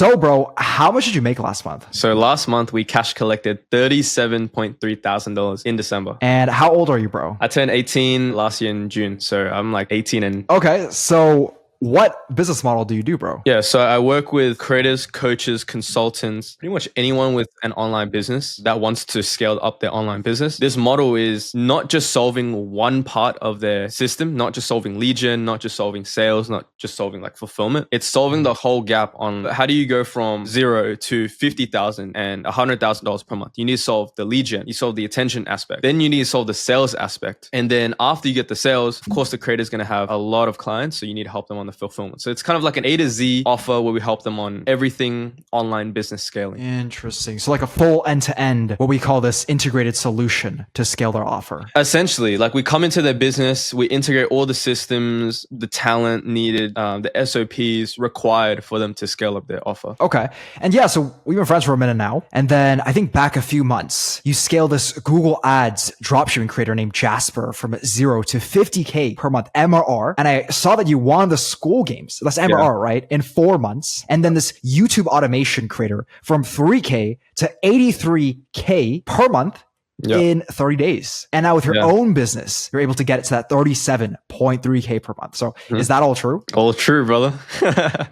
So bro, how much did you make last month? So last month we cash collected $37,300 in December. And how old are you, bro? I turned 18 last year in June. So I'm like 18 and... Okay, so what business model do you do, bro? Yeah, so I work with creators, coaches, consultants, pretty much anyone with an online business that wants to scale up their online business. This model is not just solving one part of their system, not just solving lead gen, not just solving sales, not just solving like fulfillment. It's solving the whole gap on how do you go from 0 to 50,000 and $100,000 per month. You need to solve the lead gen, you solve the attention aspect. Then you need to solve the sales aspect. And then after you get the sales, of course, the creator is going to have a lot of clients. So you need to help them on the fulfillment. So it's kind of like an A to Z offer where we help them on everything online business scaling. Interesting. So like a full end-to-end, what we call this integrated solution to scale their offer. Essentially, like we come into their business, we integrate all the systems, the talent needed, the SOPs required for them to scale up their offer. Okay. And yeah, so we've been friends for a minute now. And then I think back a few months, you scale this Google Ads dropshipping creator named Jasper from 0 to 50K per month MRR. And I saw that you won the school games. That's MRR, right? In 4 months. And then this YouTube automation creator from 3K to 83K per month in 30 days. And now with your own business, you're able to get it to that 37.3K per month. So is that all true? All true, brother.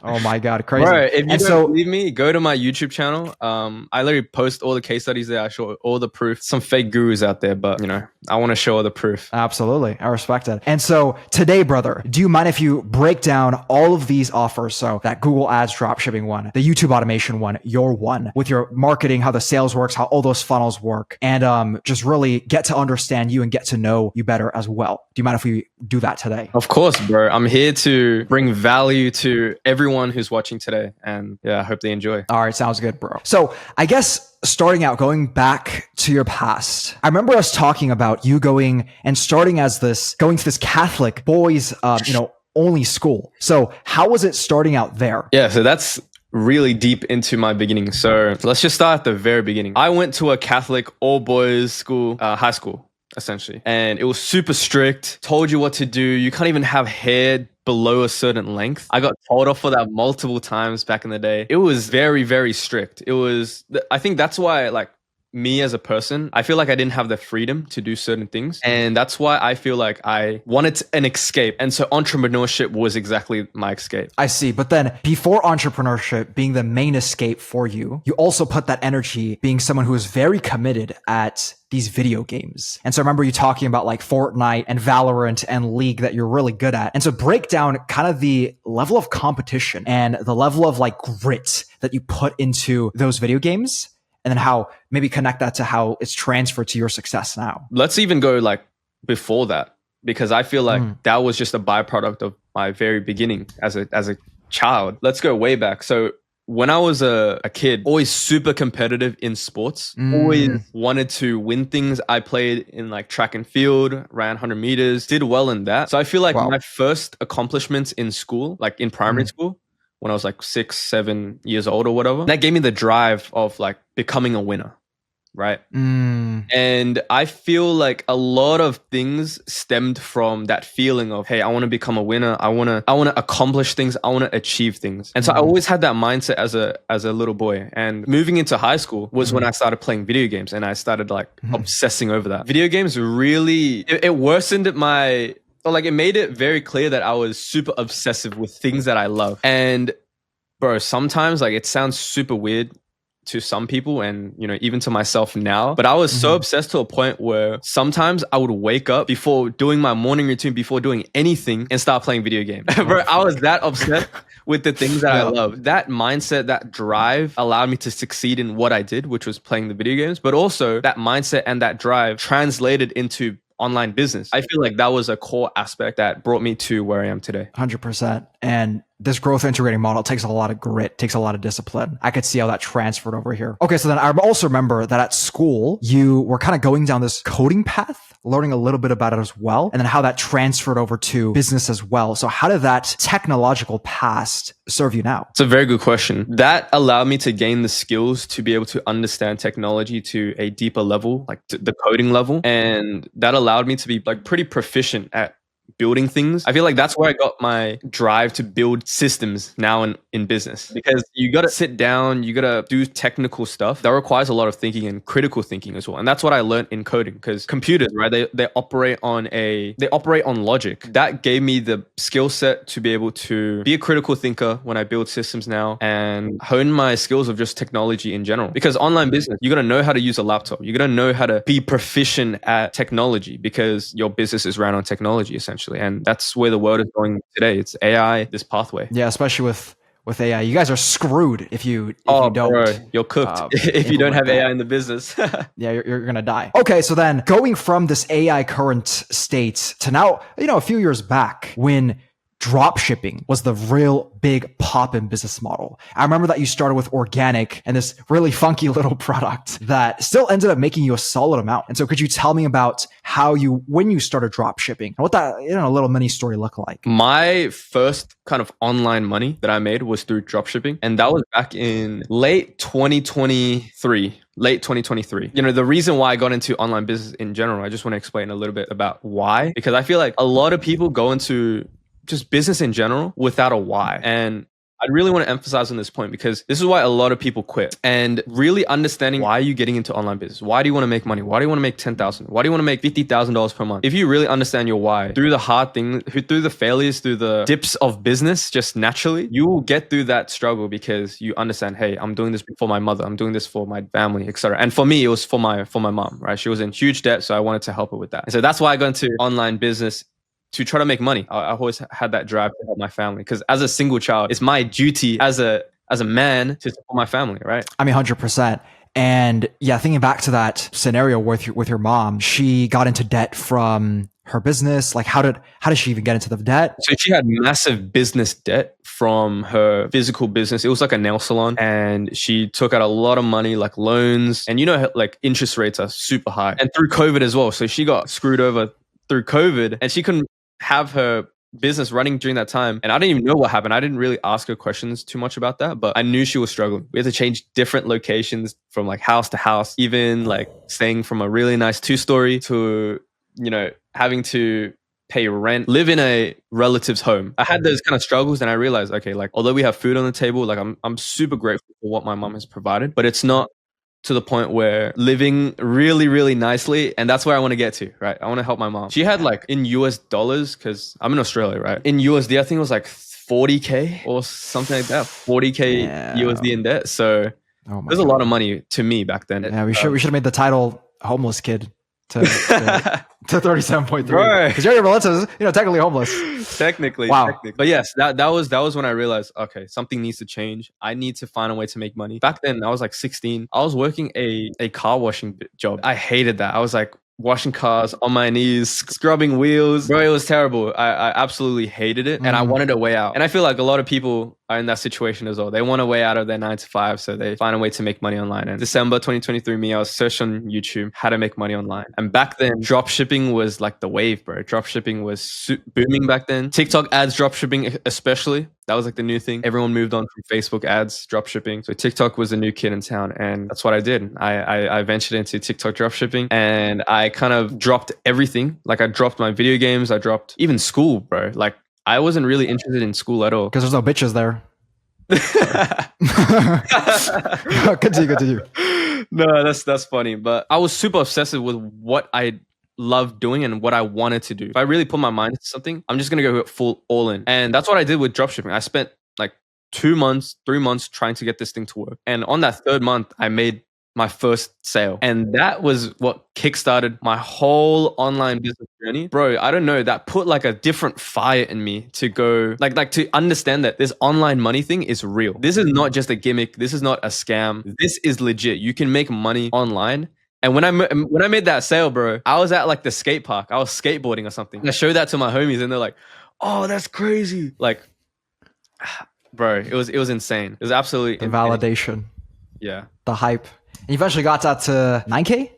Oh my God, crazy. Bro, if you don't believe me, go to my YouTube channel. I literally post all the case studies there. I show all the proof. Some fake gurus out there, but you know, I want to show all the proof. Absolutely. I respect it. And so today, brother, do you mind if you break down all of these offers? So that Google Ads dropshipping one, the YouTube automation one, your one, with your marketing, how the sales works, how all those funnels work, and just really get to understand you and get to know you better as well. Do you mind if we do that today? Of course, bro. I'm here to bring value to everyone who's watching today. And yeah, I hope they enjoy. All right. Sounds good, bro. So I guess starting out, going back to your past, I remember us talking about you going and starting as this, going to this Catholic boys, only school. So how was it starting out there? Yeah. So that's really deep into my beginning. So let's just start at the very beginning. I went to a Catholic all boys school, high school, essentially. And it was super strict, told you what to do. You can't even have hair below a certain length. I got told off for that multiple times back in the day. It was very, very strict. I think that's why like me as a person, I feel like I didn't have the freedom to do certain things. And that's why I feel like I wanted an escape. And so entrepreneurship was exactly my escape. I see. But then before entrepreneurship being the main escape for you, you also put that energy being someone who is very committed at these video games. And so I remember you talking about like Fortnite and Valorant and League that you're really good at. And so break down kind of the level of competition and the level of like grit that you put into those video games. And then how maybe connect that to how it's transferred to your success now. Let's even go like before that, because I feel like that was just a byproduct of my very beginning as a child. Let's go way back. So when I was a kid, always super competitive in sports, always wanted to win things. I played in like track and field, ran 100 meters, did well in that. So I feel like my first accomplishments in school, like in primary school, when I was like 6, 7 years old or whatever, that gave me the drive of like becoming a winner, right? And I feel like a lot of things stemmed from that feeling of, hey, I want to become a winner. I want to accomplish things. I want to achieve things. And so I always had that mindset as a little boy. And moving into high school was when I started playing video games and I started like obsessing over that. Video games really, it worsened it made it very clear that I was super obsessive with things that I love. And bro, sometimes like it sounds super weird to some people and, you know, even to myself now, but I was so obsessed to a point where sometimes I would wake up before doing my morning routine, before doing anything and start playing video games. Bro, I was that obsessed with the things that I love. That mindset, that drive allowed me to succeed in what I did, which was playing the video games, but also that mindset and that drive translated into online business. I feel like that was a core aspect that brought me to where I am today. 100%. And this growth integrating model takes a lot of grit, takes a lot of discipline. I could see how that transferred over here. Okay, so then I also remember that at school, you were kind of going down this coding path, learning a little bit about it as well, and then how that transferred over to business as well. So how did that technological past serve you now? It's a very good question. That allowed me to gain the skills to be able to understand technology to a deeper level, like the coding level. And that allowed me to be like pretty proficient at building things. I feel like that's where I got my drive to build systems now in business, because you got to sit down, you got to do technical stuff that requires a lot of thinking and critical thinking as well. And that's what I learned in coding, because computers, right, they operate on logic. That gave me the skill set to be able to be a critical thinker when I build systems now, and hone my skills of just technology in general. Because online business, you got to know how to use a laptop. You got to know how to be proficient at technology, because your business is ran on technology essentially. And that's where the world is going today. It's AI, this pathway. Yeah, especially with AI. You guys are screwed if you don't. Bro, you're cooked if you don't have AI in the business. Yeah, you're going to die. Okay, so then going from this AI current state to now, a few years back when drop shipping was the real big pop in business model. I remember that you started with organic and this really funky little product that still ended up making you a solid amount. And so could you tell me about when you started drop shipping and what that, little mini story looked like? My first kind of online money that I made was through drop shipping. And that was back in late 2023. The reason why I got into online business in general, I just want to explain a little bit about why, because I feel like a lot of people go into just business in general without a why. And I really want to emphasize on this point, because this is why a lot of people quit. And really understanding why are you getting into online business? Why do you want to make money? Why do you want to make $10,000? Why do you want to make $50,000 per month? If you really understand your why, through the hard things, through the failures, through the dips of business, just naturally, you will get through that struggle, because you understand, hey, I'm doing this for my mother, I'm doing this for my family, etc. And for me, it was for my mom, right? She was in huge debt, so I wanted to help her with that. And so that's why I got into online business, to try to make money. I've always had that drive to help my family, because as a single child, it's my duty as a man to support my family, right? I mean, 100%. And yeah, thinking back to that scenario with your mom, she got into debt from her business. Like, how did she even get into the debt? So she had massive business debt from her physical business. It was like a nail salon, and she took out a lot of money, like loans, and like interest rates are super high, and through COVID as well. So she got screwed over through COVID, and she couldn't have her business running during that time. And I didn't even know what happened. I didn't really ask her questions too much about that, but I knew she was struggling. We had to change different locations from like house to house, even like staying from a really nice 2-story to, having to pay rent, live in a relative's home. I had those kind of struggles, and I realized, okay, like although we have food on the table, like I'm super grateful for what my mom has provided, but it's not to the point where living really, really nicely. And that's where I want to get to, right? I want to help my mom. She had like in US dollars, because I'm in Australia, right? In USD, I think it was like 40K or something like that, 40K USD in debt. So there's a lot of money to me back then. Yeah, we should have made the title Homeless Kid to 37.3, because your relatives, technically homeless. Technically. But yes, that was when I realized, okay, something needs to change. I need to find a way to make money. Back then, I was like 16. I was working a car washing job. I hated that. I was like washing cars on my knees, scrubbing wheels. Bro, it was terrible. I absolutely hated it, and I wanted a way out. And I feel like a lot of people are in that situation as well. They want a way out of their 9 to 5, so they find a way to make money online. And December 2023, I was searching on YouTube how to make money online. And back then, drop shipping was like the wave, bro. Drop shipping was booming back then. TikTok ads, drop shipping especially. That was like the new thing. Everyone moved on from Facebook ads, drop shipping. So TikTok was the new kid in town, and that's what I did. I ventured into TikTok drop shipping, and I kind of dropped everything. Like I dropped my video games. I dropped even school, bro. Like I wasn't really interested in school at all. Because there's no bitches there. Continue. No, that's funny. But I was super obsessive with what I loved doing and what I wanted to do. If I really put my mind to something, I'm just going to go full all in. And that's what I did with dropshipping. I spent like 2 months, 3 months trying to get this thing to work. And on that 3rd month, I made my first sale. And that was what kickstarted my whole online business journey. Bro, I don't know, that put like a different fire in me to go, like to understand that this online money thing is real. This is not just a gimmick. This is not a scam. This is legit. You can make money online. And when I made that sale, bro, I was at like the skate park. I was skateboarding or something. I showed that to my homies, and they're like, "Oh, that's crazy!" Like, bro, it was insane. It was absolutely the validation. Yeah, the hype. And you eventually got that to 9K.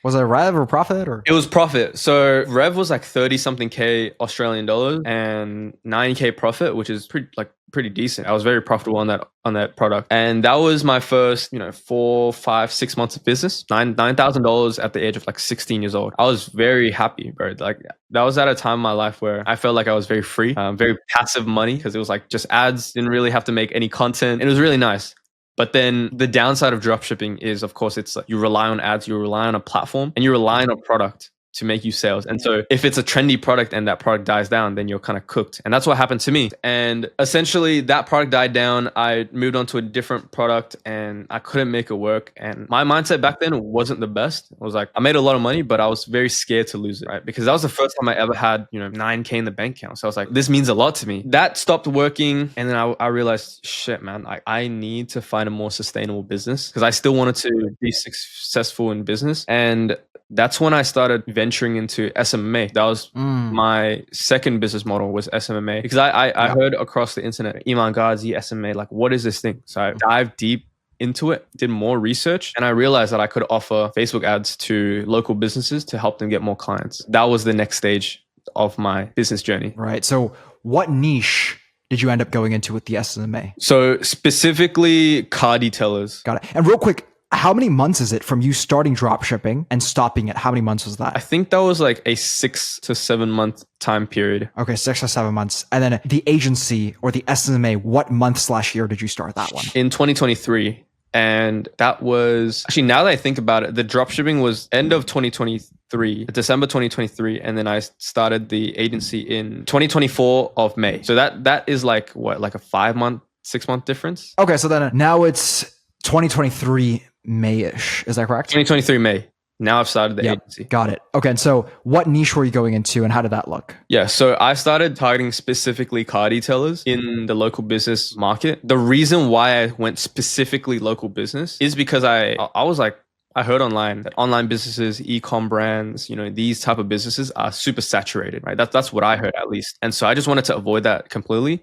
Was it rev or profit or? It was profit. So rev was like 30 something K Australian dollars and 9K profit, which is pretty like pretty decent. I was very profitable on that product. And that was my first, 4, 5, 6 months of business. $9,000 at the age of like 16 years old. I was very happy, bro. Like that was at a time in my life where I felt like I was very free, very passive money, because it was like just ads, didn't really have to make any content. It was really nice. But then the downside of dropshipping is, of course, it's like you rely on ads, you rely on a platform, and you rely on a product to make you sales. And so if it's a trendy product and that product dies down, then you're kind of cooked. And that's what happened to me. And essentially that product died down. I moved on to a different product and I couldn't make it work. And my mindset back then wasn't the best. I was like, I made a lot of money, but I was very scared to lose it, right? Because that was the first time I ever had, 9K in the bank account. So I was like, this means a lot to me. That stopped working. And then I realized, shit, man, I need to find a more sustainable business, because I still wanted to be successful in business. And that's when I started venturing into SMMA. That was my second business model, was SMMA, because I heard across the internet, Iman Ghazi, SMMA, like, what is this thing? So I dived deep into it, did more research, and I realized that I could offer Facebook ads to local businesses to help them get more clients. That was the next stage of my business journey. Right. So what niche did you end up going into with the SMMA? So specifically car detailers. Got it. And real quick, how many months is it from you starting dropshipping and stopping it? How many months was that? I think that was like a 6 to 7 month time period. Okay, 6 to 7 months. And then the agency or the SMMA, what month/year did you start that one? In 2023. And that was actually, now that I think about it, the dropshipping was end of 2023, December 2023. And then I started the agency in 2024 of May. So that is like what, like a 5 month, 6 month difference? Okay, so then now it's 2023 May-ish. Is that correct? 2023 May. Now I've started the agency. Got it. Okay. And so what niche were you going into and how did that look? Yeah. So I started targeting specifically car detailers in the local business market. The reason why I went specifically local business is because I was like, I heard online that online businesses, e-com brands, these type of businesses are super saturated, right? That's what I heard, at least. And so I just wanted to avoid that completely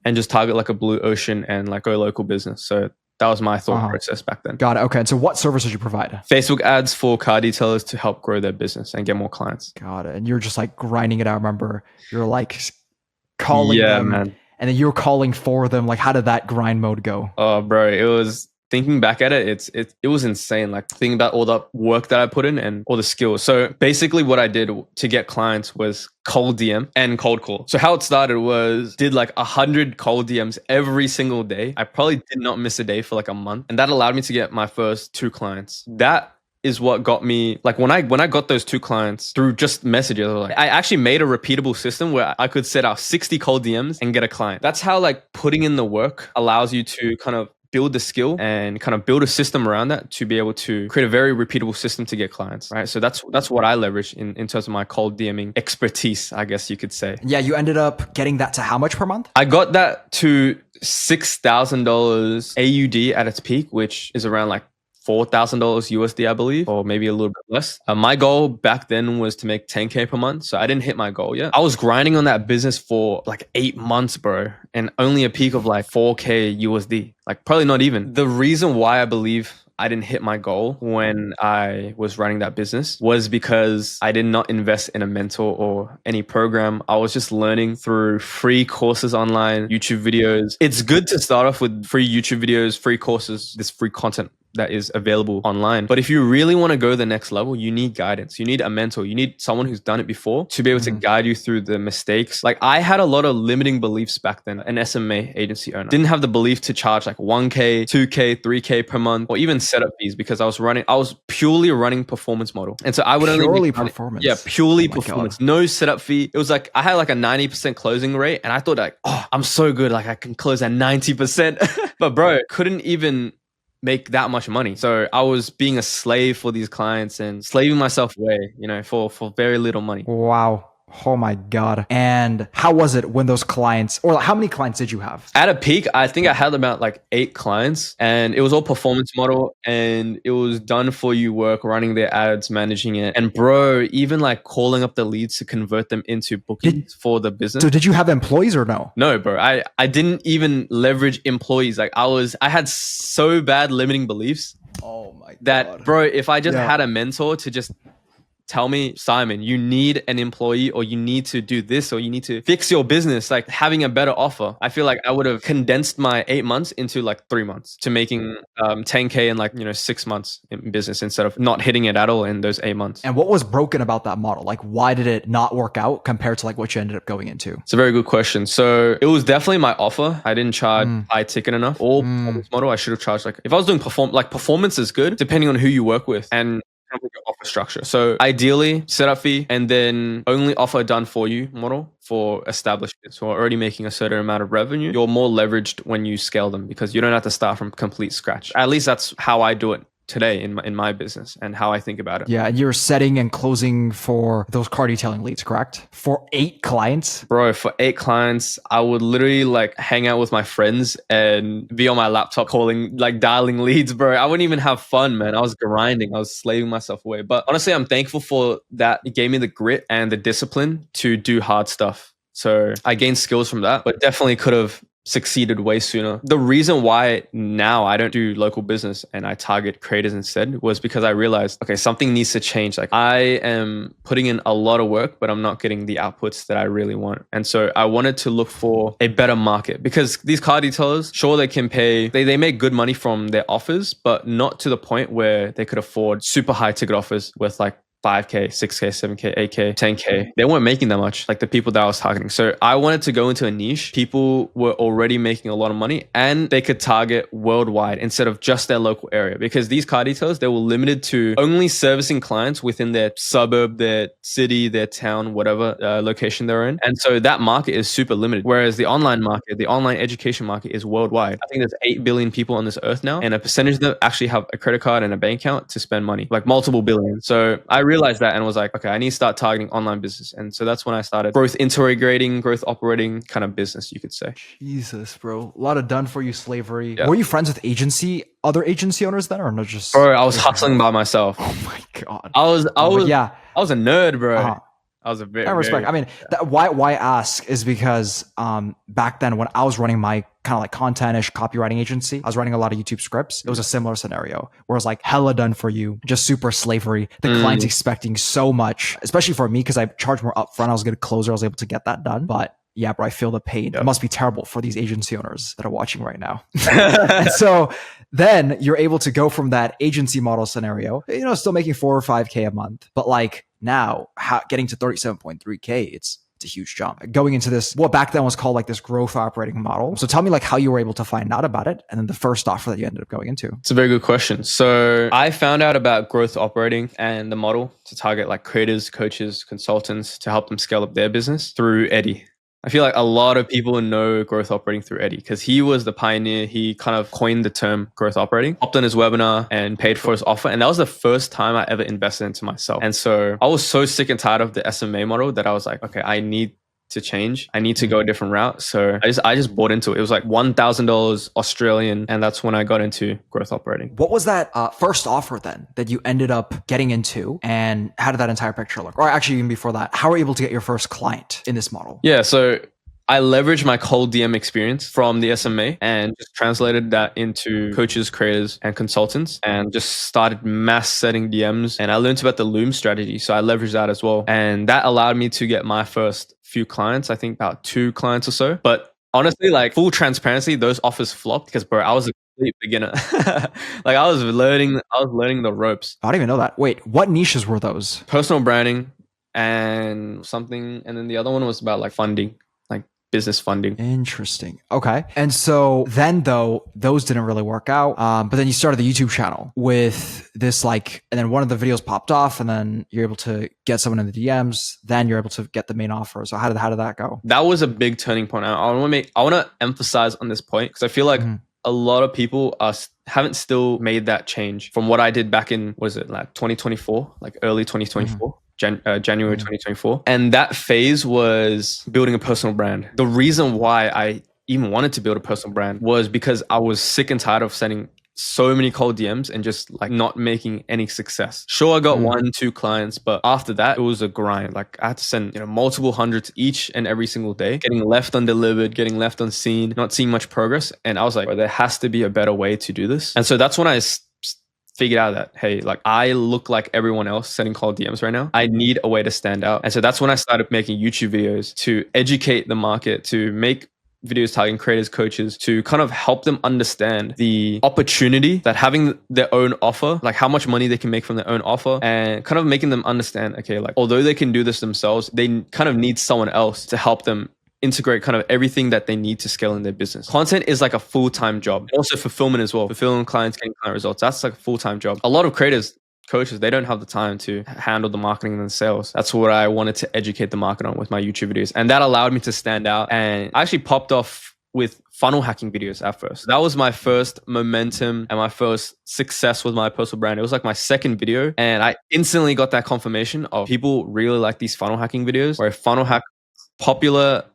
and just target like a blue ocean and like go local business. So that was my thought process back then. Got it. Okay. And so what service did you provide? Facebook ads for car detailers to help grow their business and get more clients. Got it. And you're just like grinding it out. Remember, you're like calling them, man. And then you're calling for them. Like, how did that grind mode go? Oh, bro, it was, thinking back at it, it was insane. Like thinking about all the work that I put in and all the skills. So basically what I did to get clients was cold DM and cold call. So how it started was did like 100 cold DMs every single day. I probably did not miss a day for like a month. And that allowed me to get my first 2 clients. That is what got me, like when I got those 2 clients through just messages, I actually made a repeatable system where I could set out 60 cold DMs and get a client. That's how like putting in the work allows you to kind of build the skill and kind of build a system around that to be able to create a very repeatable system to get clients, right? So that's what I leverage in terms of my cold DMing expertise, I guess you could say. Yeah, you ended up getting that to how much per month? I got that to $6,000 AUD at its peak, which is around like $4,000 USD, I believe, or maybe a little bit less. My goal back then was to make 10K per month. So I didn't hit my goal yet. I was grinding on that business for like 8 months, bro, and only a peak of like 4K USD, like probably not even. The reason why I believe I didn't hit my goal when I was running that business was because I did not invest in a mentor or any program. I was just learning through free courses online, YouTube videos. It's good to start off with free YouTube videos, free courses, this free content that is available online. But if you really want to go the next level, you need guidance. You need a mentor. You need someone who's done it before to be able to guide you through the mistakes. Like I had a lot of limiting beliefs back then. An SMA agency owner didn't have the belief to charge like 1K, 2K, 3K per month, or even setup fees, because I was purely running performance model. And so I would only performance. Yeah, purely performance. God. No setup fee. It was like I had like a 90% closing rate, and I thought like, oh, I'm so good. Like I can close at 90%. But bro, couldn't even make that much money. So I was being a slave for these clients and slaving myself away, for very little money. Wow. Oh my God. And how was it when those clients, or how many clients did you have? At a peak, I think I had about like 8 clients, and it was all performance model, and it was done for you work, running their ads, managing it. And bro, even like calling up the leads to convert them into bookings for the business. So did you have employees or no? No, bro. I didn't even leverage employees. Like I had so bad limiting beliefs. Oh my God. That bro, if I just had a mentor to just tell me, Simon, you need an employee, or you need to do this, or you need to fix your business, like having a better offer. I feel like I would have condensed my 8 months into like 3 months to making 10K in like, 6 months in business instead of not hitting it at all in those 8 months. And what was broken about that model? Like, why did it not work out compared to like what you ended up going into? It's a very good question. So it was definitely my offer. I didn't charge high ticket enough. Or performance model, I should have charged like, if I was doing performance is good depending on who you work with and your offer structure. So ideally, setup fee and then only offer done for you model for established business who are already making a certain amount of revenue. You're more leveraged when you scale them because you don't have to start from complete scratch. At least that's how I do it today in my business and how I think about it. Yeah, and you're setting and closing for those car detailing leads, correct? For 8 clients? Bro, for 8 clients, I would literally like hang out with my friends and be on my laptop calling, like dialing leads, bro. I wouldn't even have fun, man. I was grinding. I was slaving myself away. But honestly, I'm thankful for that. It gave me the grit and the discipline to do hard stuff. So I gained skills from that, but definitely could have succeeded way sooner. The reason why now I don't do local business and I target creators instead was because I realized, okay, something needs to change. Like I am putting in a lot of work, but I'm not getting the outputs that I really want. And so I wanted to look for a better market because these car detailers, sure, they can pay, they make good money from their offers, but not to the point where they could afford super high ticket offers with like 5K, 6K, 7K, 8K, 10K. They weren't making that much, like the people that I was targeting. So I wanted to go into a niche. People were already making a lot of money and they could target worldwide instead of just their local area. Because these car detailers, they were limited to only servicing clients within their suburb, their city, their town, whatever location they're in. And so that market is super limited. Whereas the online market, the online education market is worldwide. I think there's 8 billion people on this earth now. And a percentage of them actually have a credit card and a bank account to spend money, like multiple billion. So I realized that and was like, okay, I need to start targeting online business. And so that's when I started growth integrating, growth operating kind of business, you could say. Jesus, bro. A lot of done for you slavery. Yeah. Were you friends with other agency owners then, or no? Just bro, I was hustling by myself. Oh my God. I was yeah. I was a nerd, bro. Uh-huh. I was a bit. I respect. I mean, why I ask is because back then when I was running my kind of like content-ish copywriting agency, I was writing a lot of YouTube scripts. It was a similar scenario where it was like hella done for you, just super slavery. The client's expecting so much, especially for me because I charged more upfront. I was a good closer. I was able to get that done. But yeah, bro, I feel the pain. Yep. It must be terrible for these agency owners that are watching right now. And so then you're able to go from that agency model scenario, still making 4 or 5K a month, but like now getting to 37.3K, it's a huge jump. Going into this, what back then was called like this growth operating model. So tell me like how you were able to find out about it and then the first offer that you ended up going into. It's a very good question. So I found out about growth operating and the model to target like creators, coaches, consultants to help them scale up their business through Eddie. I feel like a lot of people know growth operating through Eddie because he was the pioneer. He kind of coined the term growth operating, hopped on his webinar and paid for his offer. And that was the first time I ever invested into myself. And so I was so sick and tired of the SMMA model that I was like, okay, I need to change. I need to go a different route. So I just bought into it. It was like $1,000 Australian. And that's when I got into growth operating. What was that first offer then that you ended up getting into? And how did that entire picture look? Or actually even before that, how were you able to get your first client in this model? Yeah. So I leveraged my cold DM experience from the SMMA and just translated that into coaches, creators, and consultants and just started mass setting DMs. And I learned about the Loom strategy. So I leveraged that as well. And that allowed me to get my first few clients, I think about 2 clients or so. But honestly, like full transparency, those offers flopped because, bro, I was a complete beginner. Like I was learning the ropes. I don't even know that. Wait, what niches were those? Personal branding and something. And then the other one was about like funding. Business funding. Interesting. Okay. And so then though, those didn't really work out. But then you started the YouTube channel with this and then one of the videos popped off and then you're able to get someone in the DMs. Then you're able to get the main offer. So how did that go? That was a big turning point. I want to emphasize on this point because I feel like a lot of people haven't still made that change from what I did back in, what is it, like 2024, like early 2024. January 2024. And that phase was building a personal brand. The reason why I even wanted to build a personal brand was because I was sick and tired of sending so many cold DMs and just like not making any success. Sure, I got 1-2 clients, but after that, it was a grind. Like I had to send, multiple hundreds each and every single day, getting left undelivered, getting left unseen, not seeing much progress. And I was like, there has to be a better way to do this. And so that's when I figured out that, hey, like I look like everyone else sending cold DMs right now. I need a way to stand out. And so that's when I started making YouTube videos to educate the market, to make videos targeting creators, coaches, to kind of help them understand the opportunity that having their own offer, like how much money they can make from their own offer, and kind of making them understand, okay, like although they can do this themselves, they kind of need someone else to help them integrate kind of everything that they need to scale in their business. Content is like a full-time job. Also fulfillment as well. Fulfilling clients, getting client results. That's like a full-time job. A lot of creators, coaches, they don't have the time to handle the marketing and the sales. That's what I wanted to educate the market on with my YouTube videos. And that allowed me to stand out. And I actually popped off with funnel hacking videos at first. That was my first momentum and my first success with my personal brand. It was like my second video. And I instantly got that confirmation of people really like these funnel hacking videos, where funnel hack popular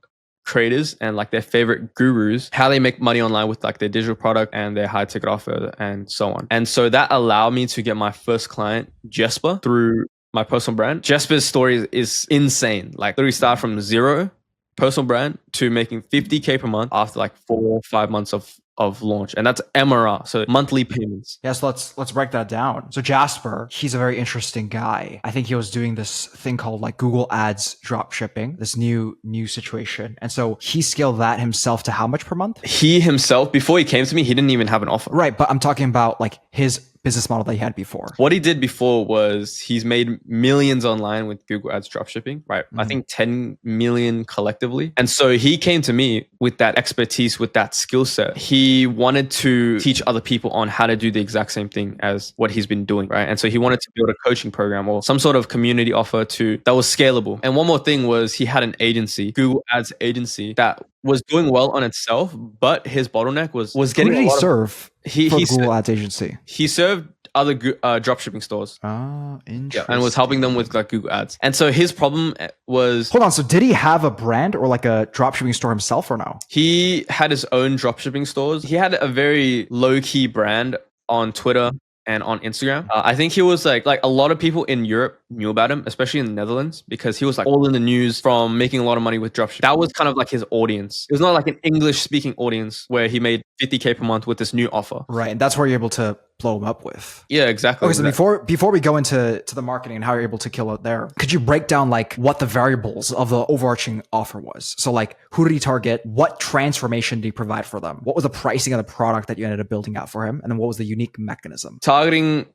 creators and like their favorite gurus, how they make money online with like their digital product and their high ticket offer and so on. And so that allowed me to get my first client, Jesper, through my personal brand. Jesper's story is insane. Like literally start from zero personal brand to making 50K per month after like 4 or 5 months of launch. And that's MRR, so monthly payments. Yeah, so let's break that down. So Jasper, he's a very interesting guy. I think he was doing this thing called like Google Ads drop shipping, this new situation. And so he scaled that himself to how much per month? He himself, before he came to me, he didn't even have an offer. Right, but I'm talking about like his business model that he had before. What he did before was he's made millions online with Google Ads dropshipping, right? I think 10 million collectively. And so he came to me with that expertise, with that skill set. He wanted to teach other people on how to do the exact same thing as what he's been doing, right? And so he wanted to build a coaching program or some sort of community offer that was scalable. And one more thing was he had an agency, Google Ads agency, that was doing well on itself, but his bottleneck was getting. Who did he serve? He Google Ads agency. He served other dropshipping stores. Ah, interesting. Yeah, and was helping them with like Google Ads. And so his problem was... Hold on, so did he have a brand or like a dropshipping store himself or no? He had his own dropshipping stores. He had a very low-key brand on Twitter and on Instagram. I think he was like a lot of people in Europe knew about him, especially in the Netherlands, because he was like all in the news from making a lot of money with dropshipping. That was kind of like his audience. It was not like an English speaking audience where he made 50K per month with this new offer. Right, and that's where you're able to blow him up with. Yeah, exactly. Okay, so before we go into the marketing and how you're able to kill it there, could you break down like what the variables of the overarching offer was? So like who did he target? What transformation did he provide for them? What was the pricing of the product that you ended up building out for him? And then what was the unique mechanism? Targeting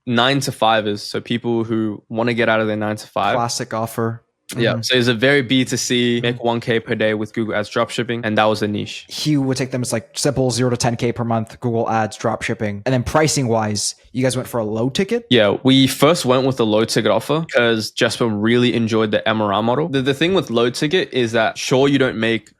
9-to-5ers, so people who want to get out of their 9-to-5. Classic offer. Yeah, so it's a very B2C, make 1K per day with Google Ads dropshipping, and that was a niche. He would take them as like simple 0 to 10K per month, Google Ads dropshipping. And then pricing wise, you guys went for a low ticket? Yeah, we first went with the low ticket offer because Jasper really enjoyed the MRR model. The thing with low ticket is that sure, you don't make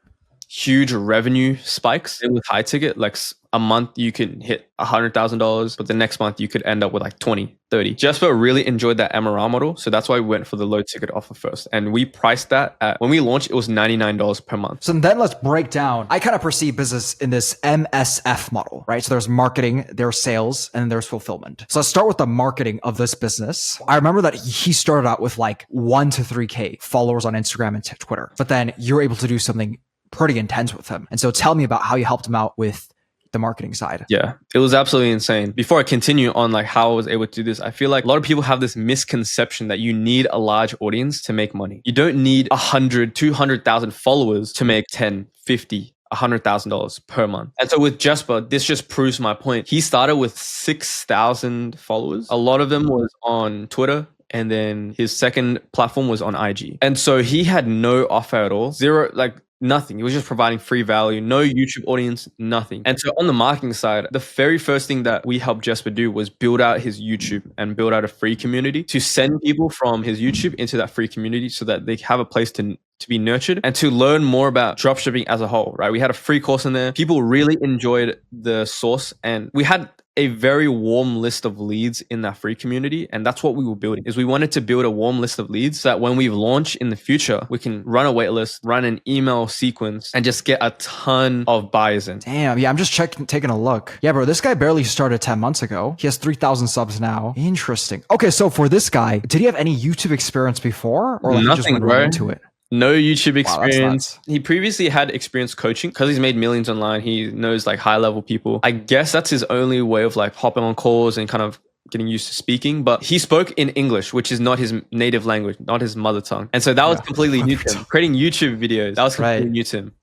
huge revenue spikes. And with high ticket, like a month you can hit $100,000, but the next month you could end up with like 20, 30. Jasper really enjoyed that MRR model. So that's why we went for the low ticket offer first. And we priced that at, when we launched, it was $99 per month. So then let's break down. I kind of perceive business in this MSF model, right? So there's marketing, there's sales, and there's fulfillment. So let's start with the marketing of this business. I remember that he started out with like 1 to 3K followers on Instagram and Twitter, but then you're able to do something pretty intense with him. And so tell me about how you helped him out with the marketing side. Yeah, it was absolutely insane. Before I continue on like how I was able to do this, I feel like a lot of people have this misconception that you need a large audience to make money. You don't need 100, 200,000 followers to make 10, 50, $100,000 per month. And so with Jasper, this just proves my point. He started with 6,000 followers. A lot of them was on Twitter. And then his second platform was on IG. And so he had no offer at all. Zero, like nothing. He was just providing free value, no YouTube audience, nothing. And so on the marketing side, the very first thing that we helped Jasper do was build out his YouTube and build out a free community to send people from his YouTube into that free community so that they have a place to be nurtured and to learn more about dropshipping as a whole, right? We had a free course in there. People really enjoyed the source, and we had a very warm list of leads in that free community. And that's what we were building, is we wanted to build a warm list of leads so that when we launch in the future, we can run a wait list, run an email sequence, and just get a ton of buyers in. Damn. Yeah, I'm just taking a look. Yeah, bro, this guy barely started 10 months ago. He has 3,000 subs now. Interesting. Okay, so for this guy, did he have any YouTube experience before? Or like nothing, he just went right right into it? No YouTube experience. Wow, he previously had experience coaching because he's made millions online. He knows like high level people. I guess that's his only way of like hopping on calls and kind of getting used to speaking, but he spoke in English, which is not his native language, not his mother tongue. And so that was completely new to him. Creating YouTube videos, that was completely new to him.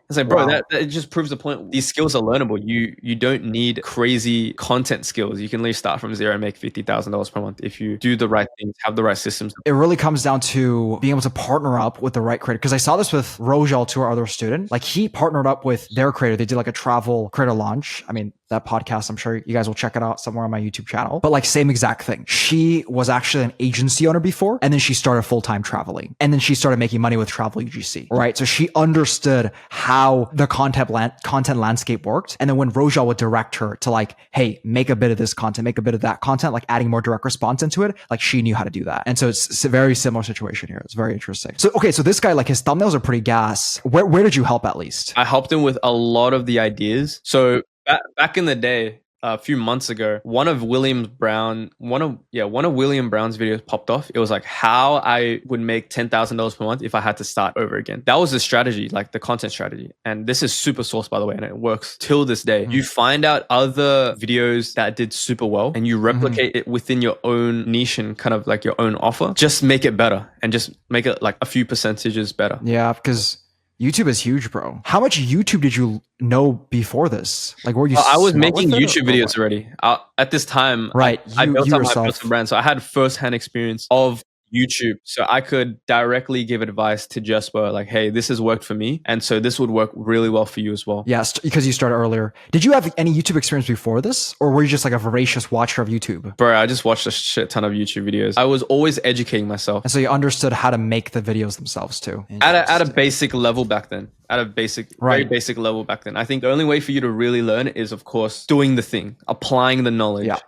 It's like, bro, that just proves the point. These skills are learnable. You don't need crazy content skills. You can literally start from zero and make $50,000 per month if you do the right things, have the right systems. It really comes down to being able to partner up with the right creator. Because I saw this with Rojal, to our other student. Like, he partnered up with their creator. They did like a travel creator launch. I mean, that podcast, I'm sure you guys will check it out somewhere on my YouTube channel. But like, same exact thing. She was actually an agency owner before, and then she started full-time traveling. And then she started making money with travel UGC, right? So she understood how the content landscape worked. And then when Rojal would direct her to like, hey, make a bit of this content, make a bit of that content, like adding more direct response into it, like she knew how to do that. And so it's a very similar situation here. It's very interesting. So, okay, so this guy, like, his thumbnails are pretty gas. Where did you help at least? I helped him with a lot of the ideas. So back in the day, a few months ago, one of William Brown's videos popped off. It was like how I would make $10,000 per month if I had to start over again. That was the strategy, like the content strategy. And this is super sourced, by the way, and it works till this day. You find out other videos that did super well and you replicate it within your own niche and kind of like your own offer. Just make it better and just make it like a few percentages better. Yeah, because YouTube is huge, bro. How much YouTube did you know before this? Like, were you? I was making YouTube videos already. At this time, right? I built up my personal brand, so I had first-hand experience of YouTube, so I could directly give advice to Jesper, like, hey, this has worked for me, and so this would work really well for you as well. Yes, because you started earlier. Did you have any YouTube experience before this, or were you just like a voracious watcher of YouTube? Bro, I just watched a shit ton of YouTube videos. I was always educating myself, and so you understood how to make the videos themselves too. At a basic level back then. At a very basic level back then. I think the only way for you to really learn is, of course, doing the thing, applying the knowledge. Yeah.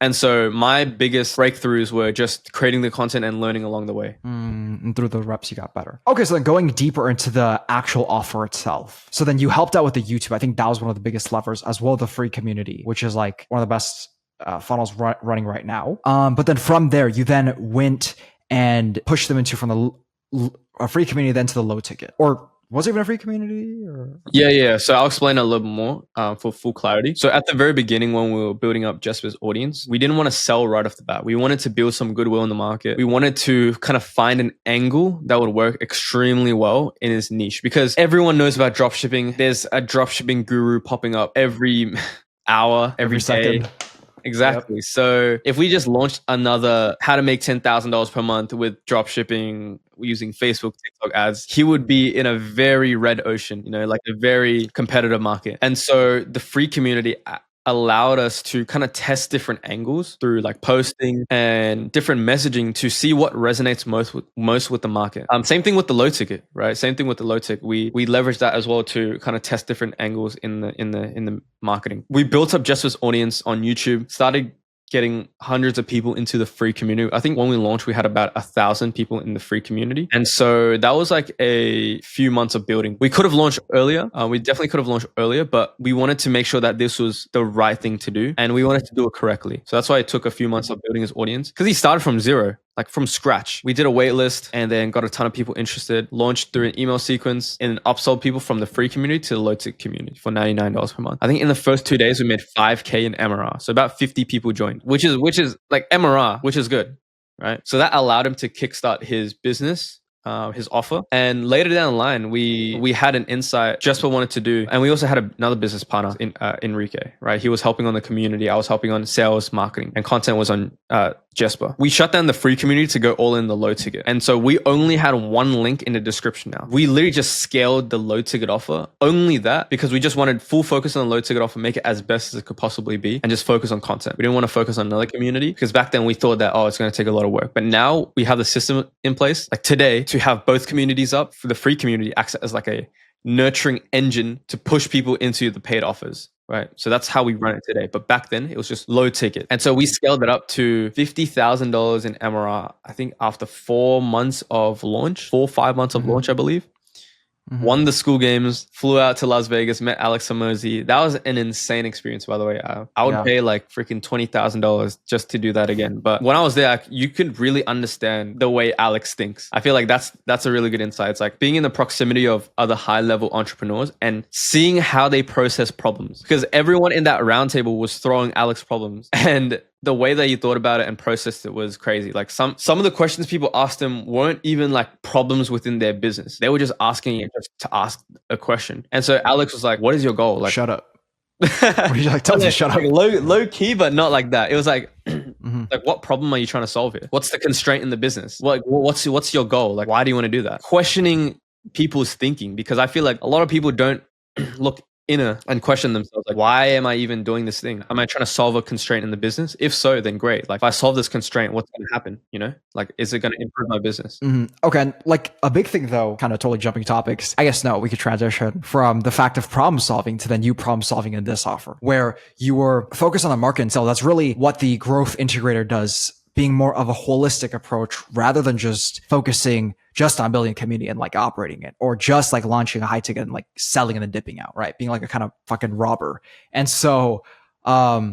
And so my biggest breakthroughs were just creating the content and learning along the way. And through the reps, you got better. Okay, so then going deeper into the actual offer itself. So then you helped out with the YouTube. I think that was one of the biggest levers, as well as the free community, which is like one of the best funnels running right now. But then from there, you then went and pushed them into from a free community then to the low ticket. Or was it even a free community? Or? Yeah. So I'll explain a little more for full clarity. So at the very beginning, when we were building up Jesper's audience, we didn't want to sell right off the bat. We wanted to build some goodwill in the market. We wanted to kind of find an angle that would work extremely well in his niche, because everyone knows about dropshipping. There's a dropshipping guru popping up every hour, every second. Day. Exactly. Yep. So if we just launched another how to make $10,000 per month with dropshipping using Facebook, TikTok ads, he would be in a very red ocean, like a very competitive market. And so the free community allowed us to kind of test different angles through like posting and different messaging to see what resonates most with the market. Same thing with the low ticket, right? Same thing with the low ticket. We leveraged that as well to kind of test different angles in the marketing. We built up Jesper's audience on YouTube, started getting hundreds of people into the free community. I think when we launched, we had about 1,000 people in the free community. And so that was like a few months of building. We could have launched earlier. We definitely could have launched earlier, but we wanted to make sure that this was the right thing to do. And we wanted to do it correctly. So that's why it took a few months of building his audience, because he started from zero. Like from scratch. We did a wait list and then got a ton of people interested, launched through an email sequence, and upsold people from the free community to the low ticket community for $99 per month. I think in the first 2 days, we made 5K in MRR. So about 50 people joined, which is like MRR, which is good, right? So that allowed him to kickstart his business, his offer. And later down the line, we had an insight Jesper wanted to do. And we also had another business partner in Enrique, right? He was helping on the community. I was helping on sales, marketing, and content was on Jesper. We shut down the free community to go all in the low ticket. And so we only had one link in the description now. We literally just scaled the low ticket offer, only that, because we just wanted full focus on the low ticket offer, make it as best as it could possibly be, and just focus on content. We didn't want to focus on another community, because back then we thought that, it's going to take a lot of work. But now we have the system in place, like today, to have both communities up. For the free community, acts as like a nurturing engine to push people into the paid offers. Right. So that's how we run it today. But back then it was just low ticket. And so we scaled it up to $50,000 in MRR, I think after 4 months of launch, 4 or 5 months of launch, I believe. Won the school games, flew out to Las Vegas, met Alex Samosi. That was an insane experience, by the way. I would pay like freaking $20,000 just to do that again. But when I was there, you could really understand the way Alex thinks. I feel like that's a really good insight. It's like being in the proximity of other high-level entrepreneurs and seeing how they process problems. Because everyone in that roundtable was throwing Alex problems. And the way that he thought about it and processed it was crazy. Like some of the questions people asked him weren't even like problems within their business. They were just asking it just to ask a question. And so Alex was like, "What is your goal?" Like, shut up. What are you like? Tell me to shut up. Like low key, but not like that. It was like, like, what problem are you trying to solve here? What's the constraint in the business? Like, what's your goal? Like, why do you want to do that? Questioning people's thinking, because I feel like a lot of people don't look inner and question themselves, like, why am I even doing this thing? Am I trying to solve a constraint in the business? If so, then great. Like, if I solve this constraint, what's going to happen? You know, like, is it going to improve my business? Okay, and like a big thing though, kind of totally jumping topics, I guess no, we could transition from the fact of problem solving to then you problem solving in this offer, where you were focused on the market and sell. That's really what the growth integrator does, being more of a holistic approach rather than just focusing just on building a community and like operating it, or just like launching a high ticket and like selling and then dipping out, right? Being like a kind of fucking robber. And so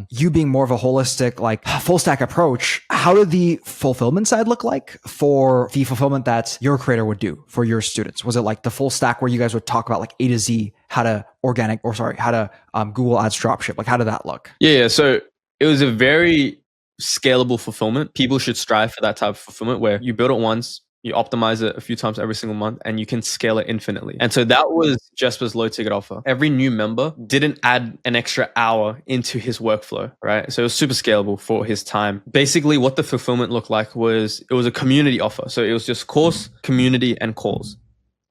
you being more of a holistic, like full stack approach, how did the fulfillment side look like for the fulfillment that your creator would do for your students? Was it like the full stack where you guys would talk about like A to Z, how to Google Ads dropship? Like how did that look? Yeah. So it was a very scalable fulfillment. People should strive for that type of fulfillment where you build it once, you optimize it a few times every single month, and you can scale it infinitely. And so that was Jesper's low ticket offer. Every new member didn't add an extra hour into his workflow, right? So it was super scalable for his time. Basically, what the fulfillment looked like was it was a community offer. So it was just course, community, and calls,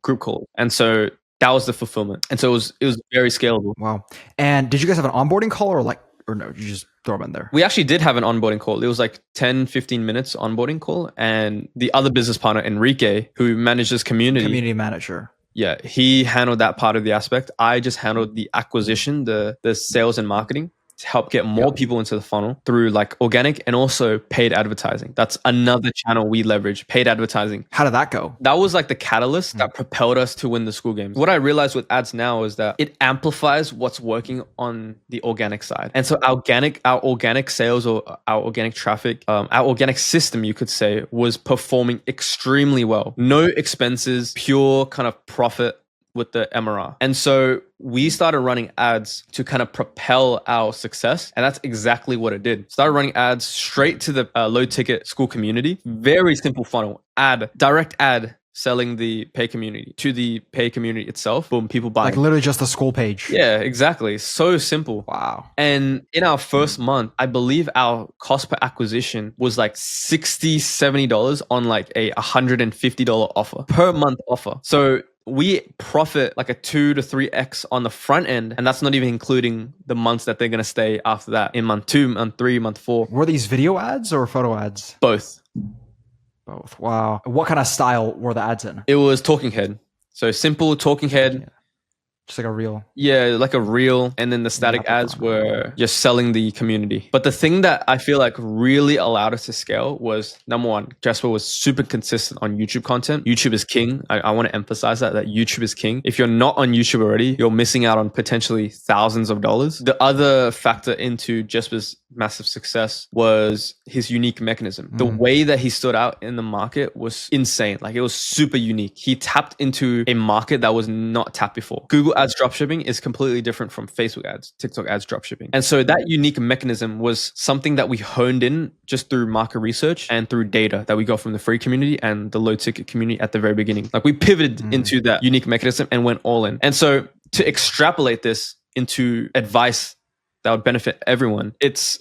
group calls. And so that was the fulfillment. And so it was very scalable. Wow. And did you guys have an onboarding call or no, you just throw them in there? We actually did have an onboarding call. It was like 10, 15 minutes onboarding call. And the other business partner, Enrique, who manages community manager. Yeah, he handled that part of the aspect. I just handled the acquisition, the sales and marketing to help get more people into the funnel through like organic and also paid advertising. That's another channel we leverage, paid advertising. How did that go? That was like the catalyst that propelled us to win the school games. What I realized with ads now is that it amplifies what's working on the organic side. And so our organic sales or our organic traffic, our organic system, you could say, was performing extremely well. No expenses, pure kind of profit with the MRR. And so we started running ads to kind of propel our success. And that's exactly what it did. Started running ads straight to the low ticket school community. Very simple funnel. Direct ad, selling the pay community to the pay community itself. Boom, people buy. Like literally just the school page. Yeah, exactly. So simple. Wow. And in our first month, I believe our cost per acquisition was like $60, $70 on like a $150 offer per month offer. So we profit like a 2 to 3x on the front end. And that's not even including the months that they're going to stay after that in month 2, month 3, month 4. Were these video ads or photo ads? Both. Wow. What kind of style were the ads in? It was talking head. So simple talking head. Yeah. Just like a reel. Yeah, like a reel. And then the static ads were just selling the community. But the thing that I feel like really allowed us to scale was, number one, Jesper was super consistent on YouTube content. YouTube is king. I want to emphasize that YouTube is king. If you're not on YouTube already, you're missing out on potentially thousands of dollars. The other factor into Jesper's massive success was his unique mechanism. The way that he stood out in the market was insane. Like it was super unique. He tapped into a market that was not tapped before. Google Ads dropshipping is completely different from Facebook ads, TikTok ads dropshipping. And so that unique mechanism was something that we honed in just through market research and through data that we got from the free community and the low ticket community at the very beginning. Like we pivoted into that unique mechanism and went all in. And so to extrapolate this into advice that would benefit everyone, it's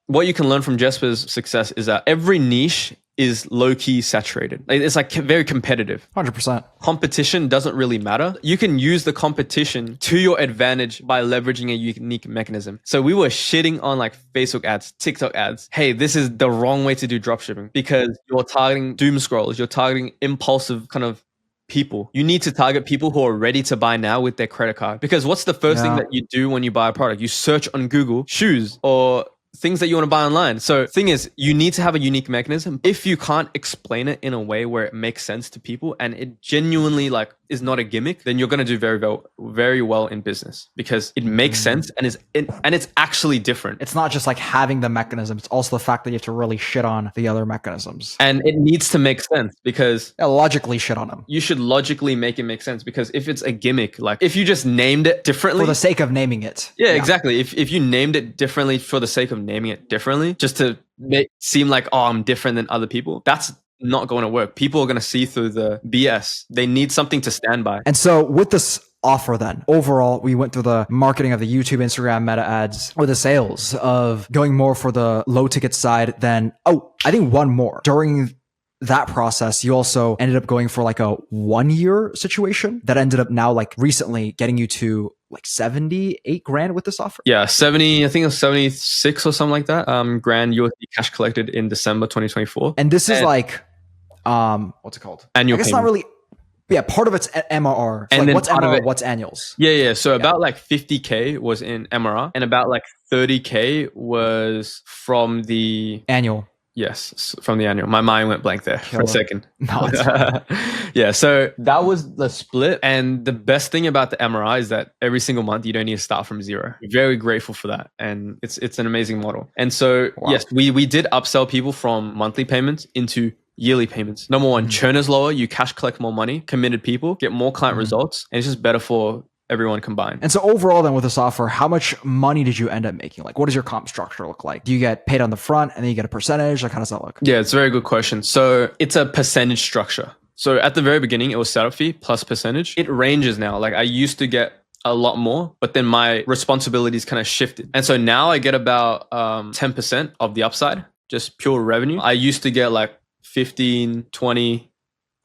what you can learn from Jesper's success is that every niche is low-key saturated. It's like very competitive. 100%. Competition doesn't really matter. You can use the competition to your advantage by leveraging a unique mechanism. So we were shitting on like Facebook ads, TikTok ads. Hey, this is the wrong way to do dropshipping because you're targeting doom scrollers. You're targeting impulsive kind of people. You need to target people who are ready to buy now with their credit card. Because what's the first thing that you do when you buy a product? You search on Google shoes or things that you want to buy online. So thing is, you need to have a unique mechanism. If you can't explain it in a way where it makes sense to people and it genuinely like is not a gimmick, then you're going to do very well in business because it makes sense and it's actually different. It's not just like having the mechanism. It's also the fact that you have to really shit on the other mechanisms. And it needs to make sense because logically shit on them. You should logically make it make sense because if it's a gimmick, like if you just named it differently for the sake of naming it. Yeah, exactly. If you named it differently for the sake of naming it differently just to seem like, oh, I'm different than other people. That's not going to work. People are going to see through the BS. They need something to stand by. And so with this offer then, overall, we went through the marketing of the YouTube, Instagram, meta ads, or the sales of going more for the low ticket side. Then, I think one more. During that process, you also ended up going for like a 1 year situation that ended up now like recently getting you to like 78 grand with this offer. Yeah, 70, I think it was 76 or something like that. Grand USD cash collected in December 2024. And this is like, what's it called? Annual I guess payment. not really. Yeah, part of it's MRR. So And like then what's part of MRR, it- what's annuals? Yeah. So about like 50K was in MRR and about like 30K was from the Annual. Yes, from the annual. My mind went blank there for a second. No, it's fine. Yeah, so that was the split. And the best thing about the MRI is that every single month you don't need to start from zero. Very grateful for that. And it's an amazing model. And so, yes, we did upsell people from monthly payments into yearly payments. Number one, churn is lower. You cash collect more money, committed people, get more client results. And it's just better for everyone combined. And so overall then with this offer, how much money did you end up making? Like what does your comp structure look like? Do you get paid on the front and then you get a percentage? Like how does that look? Yeah, it's a very good question. So it's a percentage structure. So at the very beginning, it was setup fee plus percentage. It ranges now. Like I used to get a lot more, but then my responsibilities kind of shifted. And so now I get about 10% of the upside, just pure revenue. I used to get like 15, 20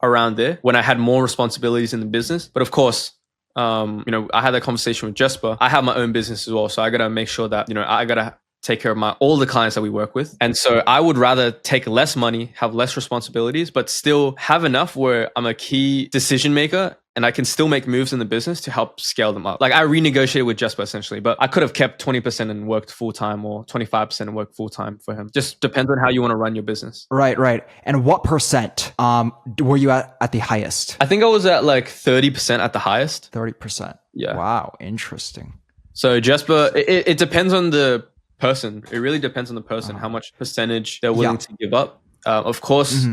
around there when I had more responsibilities in the business. But of course, I had that conversation with Jesper. I have my own business as well. So I got to make sure that, I got to take care of all the clients that we work with. And so I would rather take less money, have less responsibilities, but still have enough where I'm a key decision maker and I can still make moves in the business to help scale them up. Like I renegotiated with Jesper essentially, but I could have kept 20% and worked full-time or 25% and worked full-time for him. Just depends on how you want to run your business. Right. And what percent were you at the highest? I think I was at like 30% at the highest. 30%. Yeah. Wow. Interesting. So Jesper, it depends on the person. It really depends on the person, how much percentage they're willing to give up. Of course,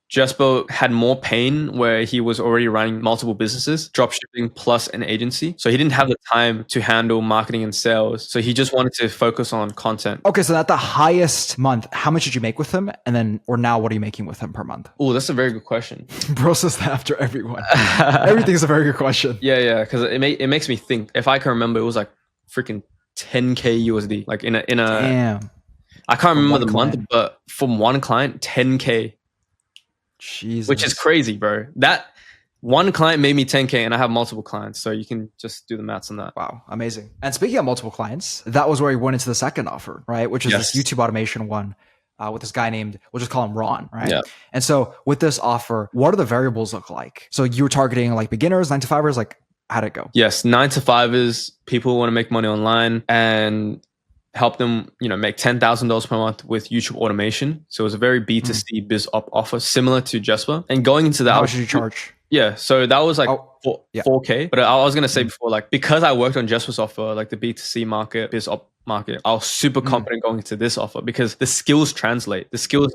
Jesper had more pain where he was already running multiple businesses, dropshipping plus an agency. So he didn't have the time to handle marketing and sales. So he just wanted to focus on content. Okay, so at the highest month, how much did you make with him? And then, or now, what are you making with him per month? Oh, that's a very good question. Bro says that after everyone. Everything's a very good question. Yeah, because it makes me think. If I can remember, it was like freaking 10K USD. Like in a Damn. I can't remember the month, but from one client, 10K. Jesus. Which is crazy, bro. That one client made me 10K and I have multiple clients. So you can just do the maths on that. Wow. Amazing. And speaking of multiple clients, that was where we went into the second offer, right? Which is this YouTube automation one with this guy named, we'll just call him Ron, right? Yeah. And so with this offer, what do the variables look like? So you were targeting like beginners, 9 to 5ers, like how'd it go? Yes. 9 to 5ers, people who want to make money online and help them, make $10,000 per month with YouTube automation. So it was a very B2C biz op offer, similar to Jesper. And going into that, how much did you charge? Yeah, so that was like 4K. But I was gonna say before, like because I worked on Jesper's offer, like the B2C market, biz op market, I was super confident going into this offer because the skills translate. The skills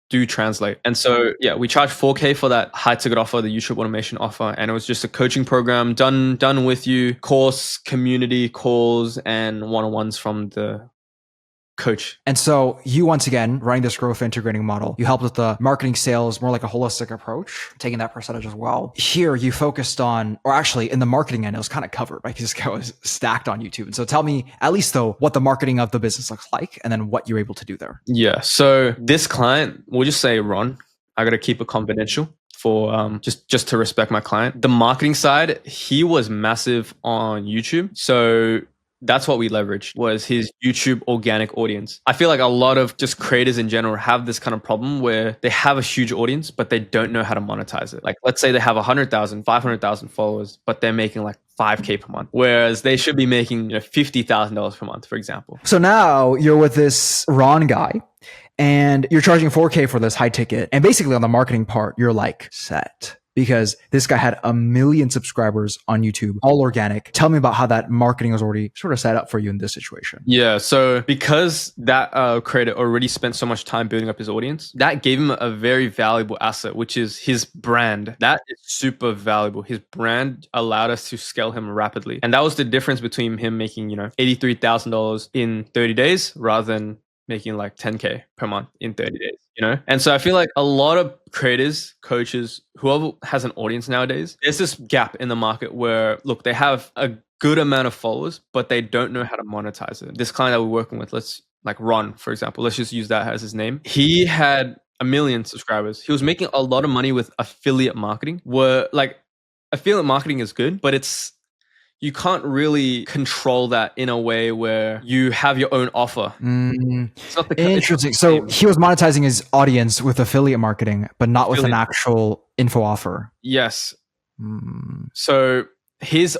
do translate. And so we charged 4K for that high ticket offer, the YouTube automation offer. And it was just a coaching program done with you, course, community calls, and one-on-ones from the coach. And so you, once again, running this growth integrating model, you helped with the marketing sales, more like a holistic approach, taking that percentage as well. Here you focused on, or actually in the marketing end, it was kind of covered, right? Because this guy was stacked on YouTube. And so tell me at least though, what the marketing of the business looks like and then what you're able to do there. Yeah. So this client, we'll just say Ron, I got to keep it confidential for just to respect my client. The marketing side, he was massive on YouTube. So that's what we leveraged was his YouTube organic audience. I feel like a lot of just creators in general have this kind of problem where they have a huge audience, but they don't know how to monetize it. Like let's say they have 100,000, 500,000 followers, but they're making like 5K per month, whereas they should be making $50,000 per month, for example. So now you're with this Ron guy and you're charging 4K for this high ticket. And basically on the marketing part, you're like set. Because this guy had 1 million subscribers on YouTube, all organic. Tell me about how that marketing was already sort of set up for you in this situation. Yeah, so because that creator already spent so much time building up his audience, that gave him a very valuable asset, which is his brand. That is super valuable. His brand allowed us to scale him rapidly. And that was the difference between him making, $83,000 in 30 days rather than making like 10K per month in 30 days, you know? And so I feel like a lot of creators, coaches, whoever has an audience nowadays, there's this gap in the market where, look, they have a good amount of followers, but they don't know how to monetize it. This client that we're working with, let's like Ron, for example, let's just use that as his name. He had 1 million subscribers. He was making a lot of money with affiliate marketing. Where like affiliate marketing is good, but you can't really control that in a way where you have your own offer. It's not interesting. So he was monetizing his audience with affiliate marketing, but not with an actual info offer. Yes. So his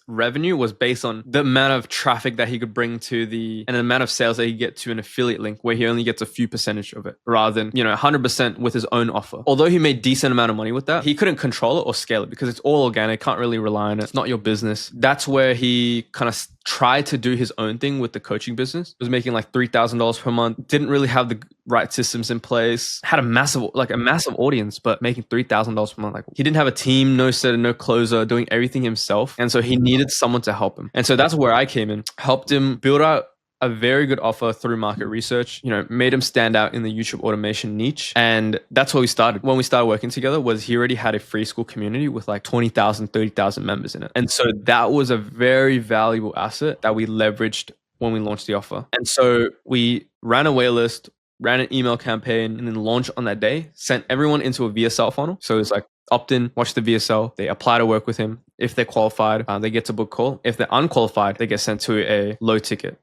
revenue was based on the amount of traffic that he could bring to and the amount of sales that he get to an affiliate link, where he only gets a few percentage of it rather than 100% with his own offer. Although he made decent amount of money with that, he couldn't control it or scale it because it's all organic. Can't really rely on it. It's not your business. That's where he kind of tried to do his own thing with the coaching business. He was making like $3,000 per month. Didn't really have the right systems in place. Had a massive audience, but making $3,000 per month. Like he didn't have a team, no setter, no closer, doing everything himself. And so he needed someone to help him. And so that's where I came in, helped him build out a very good offer through market research, made him stand out in the YouTube automation niche. And that's where we started. When we started working together was he already had a free school community with like 20,000, 30,000 members in it. And so that was a very valuable asset that we leveraged when we launched the offer. And so we ran a wait list, ran an email campaign, and then launched on that day, sent everyone into a VSL funnel. So it's like opt in, watch the VSL, they apply to work with him. If they're qualified, they get to book call. If they're unqualified, they get sent to a low ticket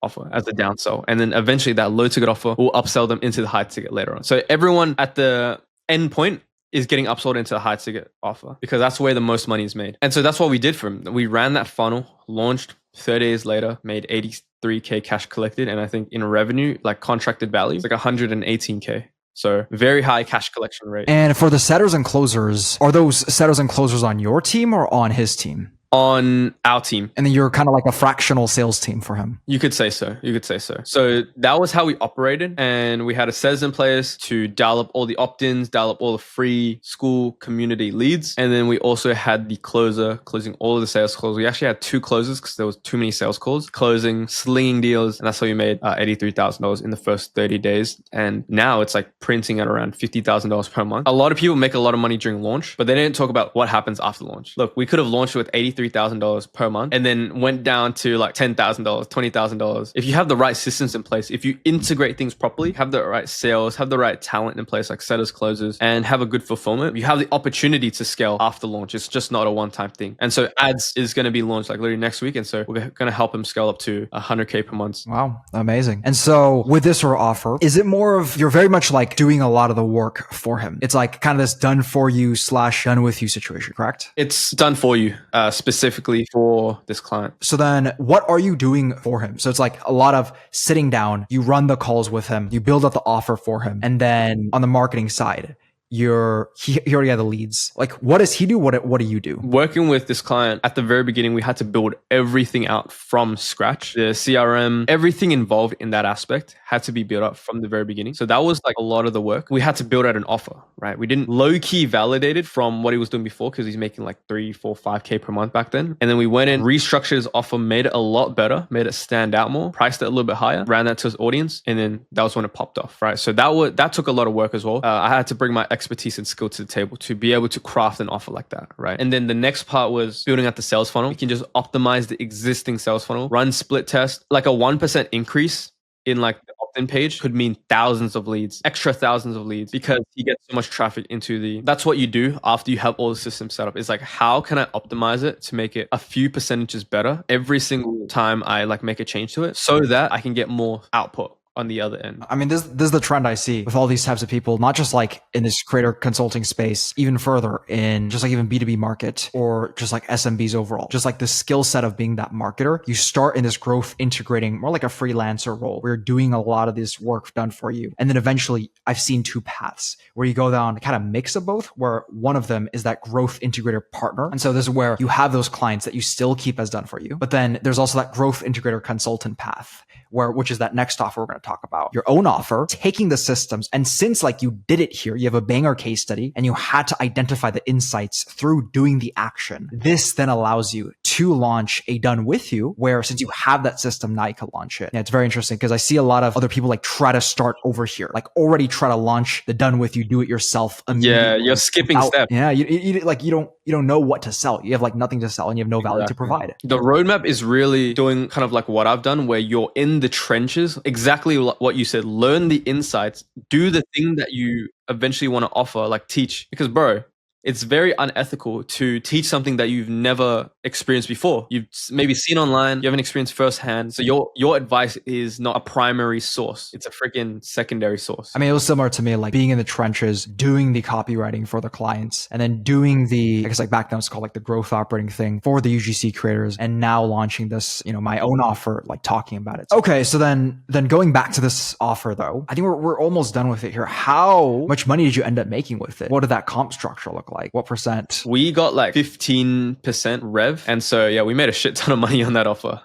offer as a downsell. And then eventually that low ticket offer will upsell them into the high ticket later on. So everyone at the end point is getting upsold into a high ticket offer because that's where the most money is made. And so that's what we did for him. We ran that funnel, launched 30 days later, made 83K cash collected. And I think in revenue, like contracted value, it's like 118K. So very high cash collection rate. And for the setters and closers, are those setters and closers on your team or on his team? On our team. And then you're kind of like a fractional sales team for him. You could say so. So that was how we operated. And we had a sales in place to dial up all the opt-ins, dial up all the free school community leads. And then we also had the closer closing all of the sales calls. We actually had 2 closers because there was too many sales calls, closing, slinging deals. And that's how we made $83,000 in the first 30 days. And now it's like printing at around $50,000 per month. A lot of people make a lot of money during launch, but they didn't talk about what happens after launch. Look, we could have launched with $83,000 per month and then went down to like $10,000, $20,000. If you have the right systems in place, if you integrate things properly, have the right sales, have the right talent in place, like setters, closers, and have a good fulfillment, you have the opportunity to scale after launch. It's just not a one-time thing. And so ads is going to be launched like literally next week. And so we're going to help him scale up to 100K per month. Wow. Amazing. And so with this sort of offer, is it more of, you're very much like doing a lot of the work for him? It's like kind of this done for you / done with you situation, correct? It's done for you, specifically for this client. So then what are you doing for him? So it's like a lot of sitting down, you run the calls with him, you build up the offer for him. And then on the marketing side, he already had the leads. Like, what does he do? What do you do? Working with this client at the very beginning, we had to build everything out from scratch. The CRM, everything involved in that aspect had to be built up from the very beginning. So that was like a lot of the work. We had to build out an offer, right? We didn't low-key validate it from what he was doing before because he's making like 3, 4, 5K per month back then. And then we went in, restructured his offer, made it a lot better, made it stand out more, priced it a little bit higher, ran that to his audience. And then that was when it popped off, right? So that took a lot of work as well. I had to bring my expertise and skill to the table to be able to craft an offer like that, right? And then the next part was building out the sales funnel. You can just optimize the existing sales funnel, run split test, like a 1% increase in like the opt-in page could mean thousands of leads, extra thousands of leads, because you get so much traffic into that's what you do after you have all the systems set up. It's like, how can I optimize it to make it a few percentages better every single time I like make a change to it so that I can get more output on the other end. I mean, this is the trend I see with all these types of people, not just like in this creator consulting space, even further in just like even B2B market or just like SMBs overall, just like the skill set of being that marketer. You start in this growth integrating more like a freelancer role where you're doing a lot of this work done for you. And then eventually I've seen 2 paths where you go down kind of mix of both, where one of them is that growth integrator partner. And so this is where you have those clients that you still keep as done for you. But then there's also that growth integrator consultant path which is that next offer we're going to to talk about your own offer, taking the systems. And since like you did it here, you have a banger case study and you had to identify the insights through doing the action. This then allows you to launch a done with you where since you have that system, now you can launch it. Yeah, it's very interesting because I see a lot of other people like try to start over here, like already try to launch the done with you, do it yourself immediately. Yeah, you're skipping steps. Yeah, you don't know what to sell. You have like nothing to sell and you have no value to provide. The roadmap is really doing kind of like what I've done, where you're in the trenches, exactly what you said. Learn the insights, do the thing that you eventually want to offer, like teach. Because bro, it's very unethical to teach something that you've never experienced before. You've maybe seen online, you haven't experienced firsthand. So your advice is not a primary source. It's a freaking secondary source. I mean, it was similar to me, like being in the trenches, doing the copywriting for the clients, and then doing I guess like back then it's called like the growth operating thing for the UGC creators, and now launching this, my own offer, like talking about it. Okay, so then going back to this offer though, I think we're almost done with it here. How much money did you end up making with it? What did that comp structure look like? What percent? We got like 15% rev. And so, yeah, we made a shit ton of money on that offer.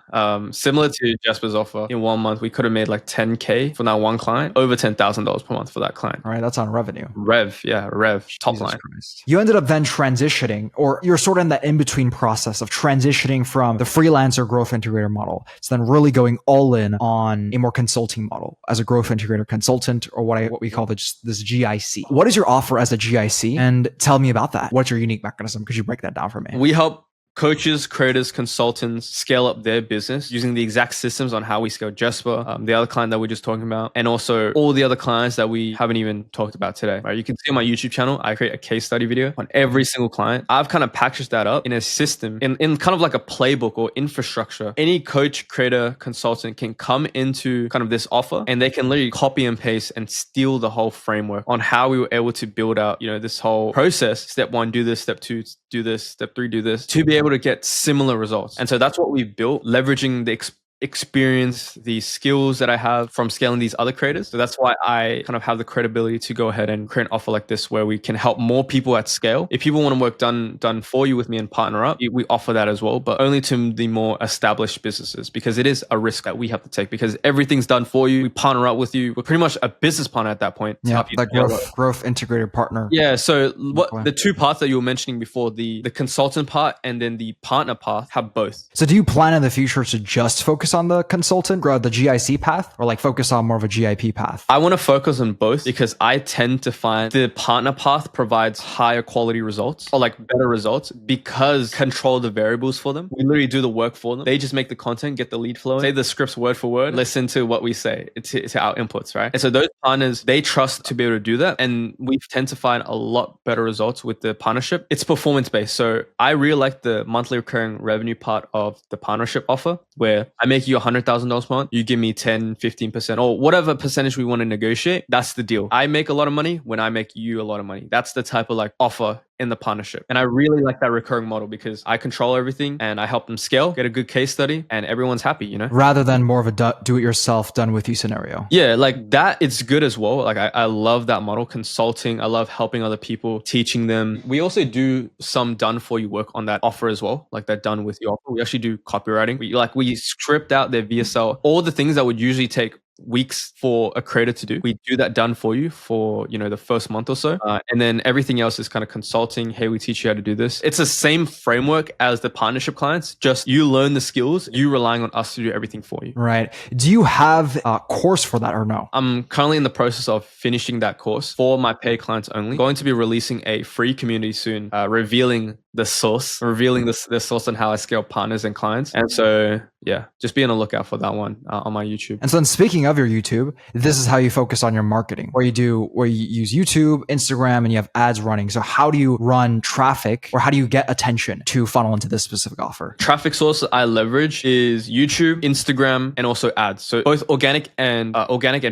Similar to Jasper's offer, in 1 month, we could have made like 10K for that one client, over $10,000 per month for that client. All right, that's on revenue. Rev, top Jesus line. Christ. You ended up then transitioning, or you're sort of in that in-between process of transitioning from the freelancer growth integrator model. So then really going all in on a more consulting model as a growth integrator consultant, or what we call this GIC. What is your offer as a GIC? And tell me about that. What's your unique mechanism? Could you break that down for me? We help coaches, creators, consultants scale up their business using the exact systems on how we scale Jasper, the other client that we're just talking about, and also all the other clients that we haven't even talked about today. Right? You can see on my YouTube channel, I create a case study video on every single client. I've kind of packaged that up in a system, in kind of like a playbook or infrastructure. Any coach, creator, consultant can come into kind of this offer and they can literally copy and paste and steal the whole framework on how we were able to build out, this whole process. Step 1, do this. Step 2, do this. Step 3, do this, to be able to get similar results. And so that's what we've built, leveraging the experience, the skills that I have from scaling these other creators. So that's why I kind of have the credibility to go ahead and create an offer like this where we can help more people at scale. If people want to work done for you with me and partner up, we offer that as well, but only to the more established businesses, because it is a risk that we have to take because everything's done for you. We partner up with you. We're pretty much a business partner at that point. Yeah, like growth integrated partner. Yeah. So the two parts that you were mentioning before, the consultant part and then the partner path, have both. So do you plan in the future to just focus on the consultant, grow the GIC path, or like focus on more of a GIP path? I want to focus on both because I tend to find the partner path provides higher quality results, or like better results, because control the variables for them. We literally do the work for them. They just make the content, get the lead flow, say the scripts word for word, listen to what we say, to our inputs, right? And so those partners, they trust to be able to do that. And we tend to find a lot better results with the partnership. It's performance based. So I really like the monthly recurring revenue part of the partnership offer, where I make you $100,000 per month, you give me 10, 15%, or whatever percentage we want to negotiate. That's the deal. I make a lot of money when I make you a lot of money. That's the type of like offer in the partnership. And I really like that recurring model because I control everything and I help them scale, get a good case study, and everyone's happy, Rather than more of a do-it-yourself, done-with-you scenario. Yeah, like that, it's good as well. Like I love that model, consulting. I love helping other people, teaching them. We also do some done-for-you work on that offer as well, like that done-with-you offer. We actually do copywriting. We script out their VSL, all the things that would usually take weeks for a creator to do. We do that done for you for, the first month or so. And then everything else is kind of consulting. Hey, we teach you how to do this. It's the same framework as the partnership clients, just you learn the skills, you relying on us to do everything for you. Right. Do you have a course for that or no? I'm currently in the process of finishing that course for my paid clients only. Going to be releasing a free community soon, revealing the source on how I scale partners and clients. And so, yeah, just be on the lookout for that one on my YouTube. And so then speaking of your YouTube, this is how you focus on your marketing, where you use YouTube, Instagram, and you have ads running. So how do you run traffic, or how do you get attention to funnel into this specific offer? Traffic source I leverage is YouTube, Instagram, and also ads. So both organic and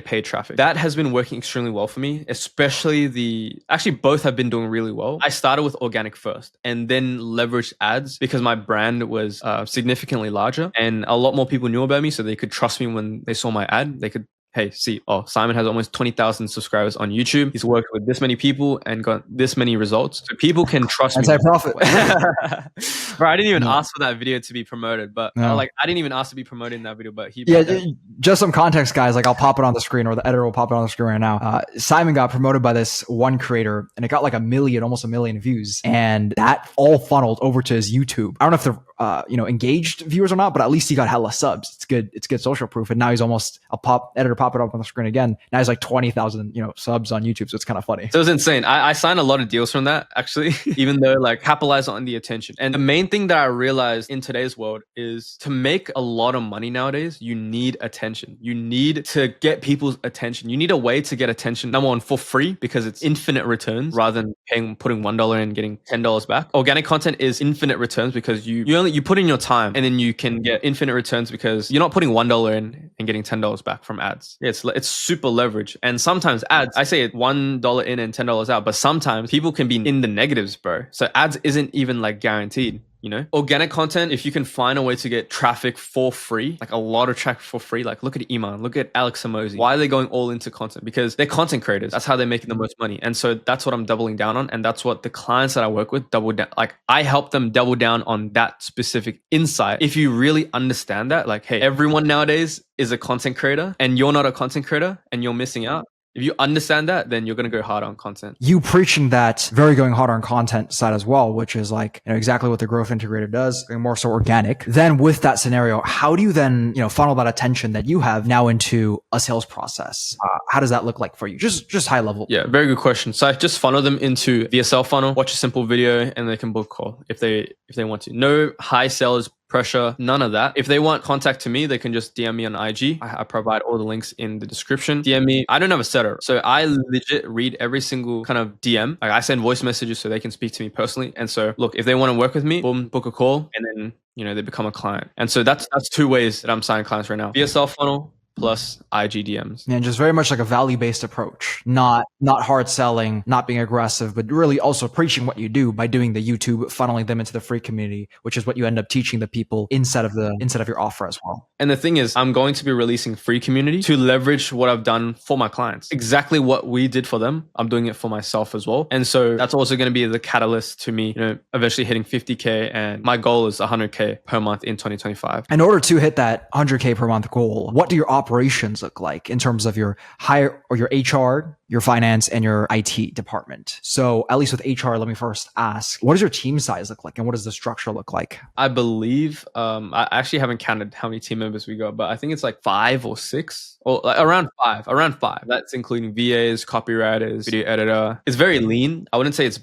paid traffic. That has been working extremely well for me, especially actually both have been doing really well. I started with organic first and then leveraged ads because my brand was significantly larger and a lot more people knew about me, so they could trust me when they saw my ad. They could hey, see, oh, Simon has almost 20,000 subscribers on YouTube. He's worked with this many people and got this many results. So people can trust me. Anti-profit. Bro, I didn't even ask for that video to be promoted, but I didn't even ask to be promoted in that video, but he. Just some context, guys. Like I'll pop it on the screen, or the editor will pop it on the screen right now. Simon got promoted by this one creator, and it got like almost a million views, and that all funneled over to his YouTube. I don't know if they're engaged viewers or not, but at least he got hella subs. It's good social proof. And now he's almost editor pop it up on the screen again. Now he's like 20,000 subs on YouTube. So it's kind of funny. So it was insane. I signed a lot of deals from that actually, even though like capitalize on the attention. And the main thing that I realized in today's world is to make a lot of money nowadays, you need attention. You need to get people's attention. You need a way to get attention. Number one, for free, because it's infinite returns rather than putting $1 in and getting $10 back. Organic content is infinite returns because you put in your time and then you can get infinite returns because you're not putting $1 in and getting $10 back from ads. It's super leverage. And sometimes ads, I say it $1 in and $10 out, but sometimes people can be in the negatives, bro. So ads isn't even like guaranteed. Organic content, if you can find a way to get traffic for free, like a lot of traffic for free, like look at Iman, look at Alex Samosi. Why are they going all into content? Because they're content creators. That's how they're making the most money. And so that's what I'm doubling down on. And that's what the clients that I work with double down. Like I help them double down on that specific insight. If you really understand that, like, hey, everyone nowadays is a content creator and you're not a content creator and you're missing out. If you understand that, then you're going to go hard on content. You preaching that very going hard on content side as well, which is like, exactly what the growth integrator does, more so organic. Then with that scenario, how do you then, funnel that attention that you have now into a sales process? How does that look like for you? Just high level. Yeah, very good question. So I just funnel them into VSL funnel, watch a simple video, and they can book call if they want to. No high sales pressure, none of that. If they want contact to me, they can just DM me on IG. I provide all the links in the description. DM me. I don't have a setter. So I legit read every single kind of DM. Like I send voice messages so they can speak to me personally. And so look, if they want to work with me, boom, book a call and then, they become a client. And so that's two ways that I'm signing clients right now. VSL funnel plus IG DMs. And just very much like a value-based approach, not hard selling, not being aggressive, but really also preaching what you do by doing the YouTube, funneling them into the free community, which is what you end up teaching the people instead of your offer as well. And the thing is, I'm going to be releasing free community to leverage what I've done for my clients. Exactly what we did for them, I'm doing it for myself as well. And so that's also going to be the catalyst to me, eventually hitting 50K. And my goal is 100K per month in 2025. In order to hit that 100K per month goal, what do your operations look like in terms of your your HR, your finance, and your IT department? So at least with HR, let me first ask, what does your team size look like and what does the structure look like? I believe, I actually haven't counted how many team members we got, but I think it's like 5 or 6 or like around five. That's including VAs, copywriters, video editor. It's very lean. I wouldn't say it's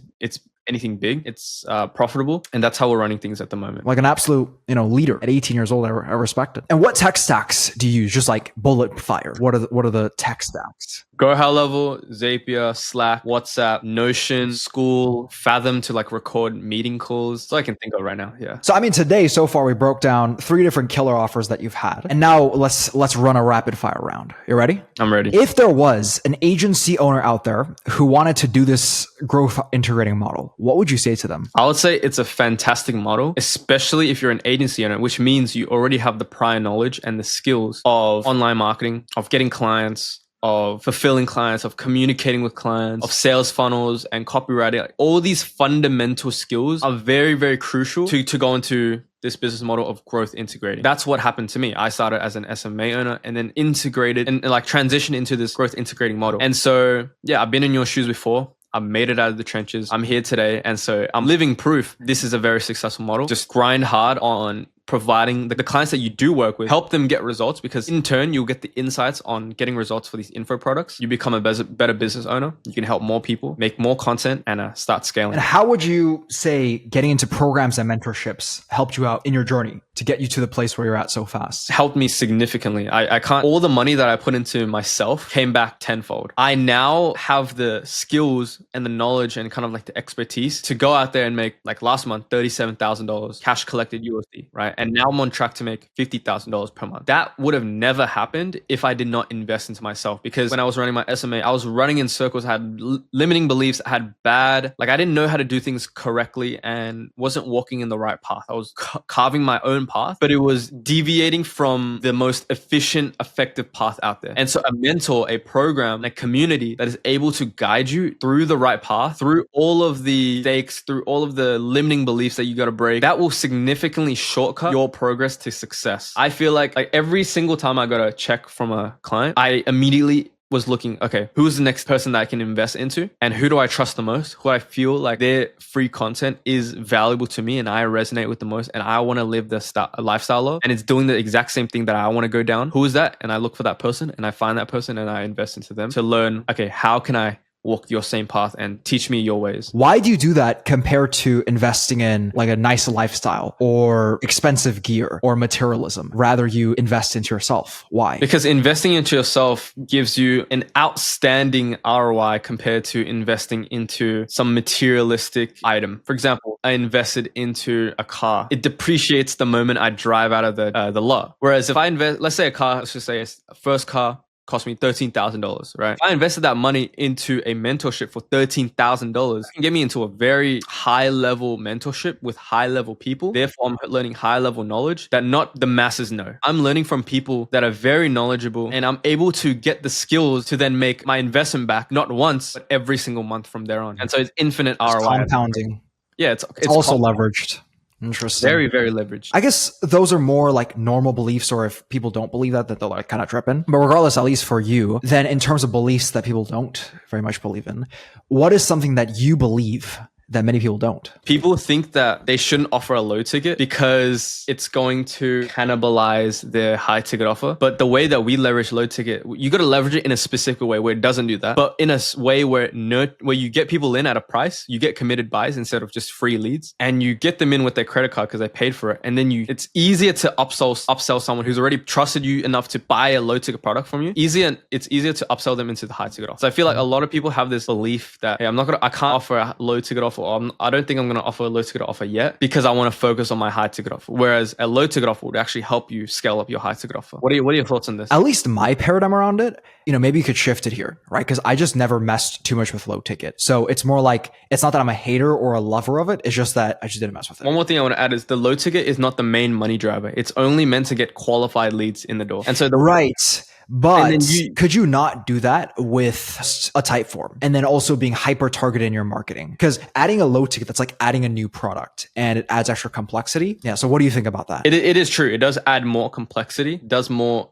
anything big. It's profitable, and that's how we're running things at the moment. Like an absolute leader at 18 years old. I respect it. And what tech stacks do you use? Just like bullet fire. What are the tech stacks? Go High Level, Zapier, Slack, WhatsApp, Notion, School, Fathom to like record meeting calls. So I can think of right now. Yeah. So today so far we broke down 3 different killer offers that you've had, and now let's run a rapid fire round. You ready? I'm ready. If there was an agency owner out there who wanted to do this growth integrating model, what would you say to them? I would say it's a fantastic model, especially if you're an agency owner, which means you already have the prior knowledge and the skills of online marketing, of getting clients, of fulfilling clients, of communicating with clients, of sales funnels and copywriting. Like, all these fundamental skills are very, very crucial to go into this business model of growth integrating. That's what happened to me. I started as an SMMA owner and then integrated and like transitioned into this growth integrating model. And so, yeah, I've been in your shoes before. I've made it out of the trenches. I'm here today. And so I'm living proof this is a very successful model. Just grind hard on providing the clients that you do work with, help them get results, because in turn, you'll get the insights on getting results for these info products. You become a better business owner. You can help more people, make more content, and start scaling. And how would you say getting into programs and mentorships helped you out in your journey to get you to the place where you're at so fast? Helped me significantly. I can't, all the money that I put into myself came back tenfold. I now have the skills and the knowledge and kind of like the expertise to go out there and make, like last month, $37,000 cash collected USD, right? right? And now I'm on track to make $50,000 per month. That would have never happened if I did not invest into myself. Because when I was running my SMA, I was running in circles, I had limiting beliefs, I had bad, like I didn't know how to do things correctly and wasn't walking in the right path. I was carving my own path, but it was deviating from the most efficient, effective path out there. And so a mentor, a program, a community that is able to guide you through the right path, through all of the mistakes, through all of the limiting beliefs that you got to break, that will significantly shortcut your progress to success. I feel like every single time I got a check from a client, I immediately was looking, okay, who's the next person that I can invest into and who do I trust the most, who I feel like their free content is valuable to me and I resonate with the most and I want to live the lifestyle of, and it's doing the exact same thing that I want to go down. Who is that? And I look for that person and I find that person and I invest into them to learn, okay, how can I walk your same path and teach me your ways? Why do you do that compared to investing in like a nice lifestyle or expensive gear or materialism? Rather, you invest into yourself. Why? Because investing into yourself gives you an outstanding ROI compared to investing into some materialistic item. For example, I invested into a car. It depreciates the moment I drive out of the lot. Whereas if I invest, let's say a car, let's just say a first car, cost me $13,000, right? If I invested that money into a mentorship for $13,000, it can get me into a very high level mentorship with high level people. Therefore, I'm learning high level knowledge that not the masses know. I'm learning from people that are very knowledgeable and I'm able to get the skills to then make my investment back, not once, but every single month from there on. And so it's infinite ROI. Compounding. Yeah, it's also leveraged. Interesting. Very, very leveraged. I guess those are more like normal beliefs, or if people don't believe that they're like kind of tripping. But regardless, at least for you, then in terms of beliefs that people don't very much believe in, what is something that you believe that many people don't? People think that they shouldn't offer a low ticket because it's going to cannibalize their high ticket offer. But the way that we leverage low ticket, you got to leverage it in a specific way where it doesn't do that, but in a way where you get people in at a price, you get committed buys instead of just free leads, and you get them in with their credit card because they paid for it. And then it's easier to upsell someone who's already trusted you enough to buy a low ticket product from you. It's easier to upsell them into the high ticket offer. So I feel like a lot of people have this belief that, hey, I can't offer a low ticket offer. I don't think I'm going to offer a low ticket offer yet because I want to focus on my high ticket offer. Whereas a low ticket offer would actually help you scale up your high ticket offer. What are your thoughts on this? At least my paradigm around it, maybe you could shift it here, right? Because I just never messed too much with low ticket. So it's more like, it's not that I'm a hater or a lover of it. It's just that I just didn't mess with it. One more thing I want to add is the low ticket is not the main money driver. It's only meant to get qualified leads in the door. And so right. But could you not do that with a type form and then also being hyper targeted in your marketing? Because adding a low ticket, that's like adding a new product and it adds extra complexity. Yeah. So what do you think about that? It is true. It does add more complexity,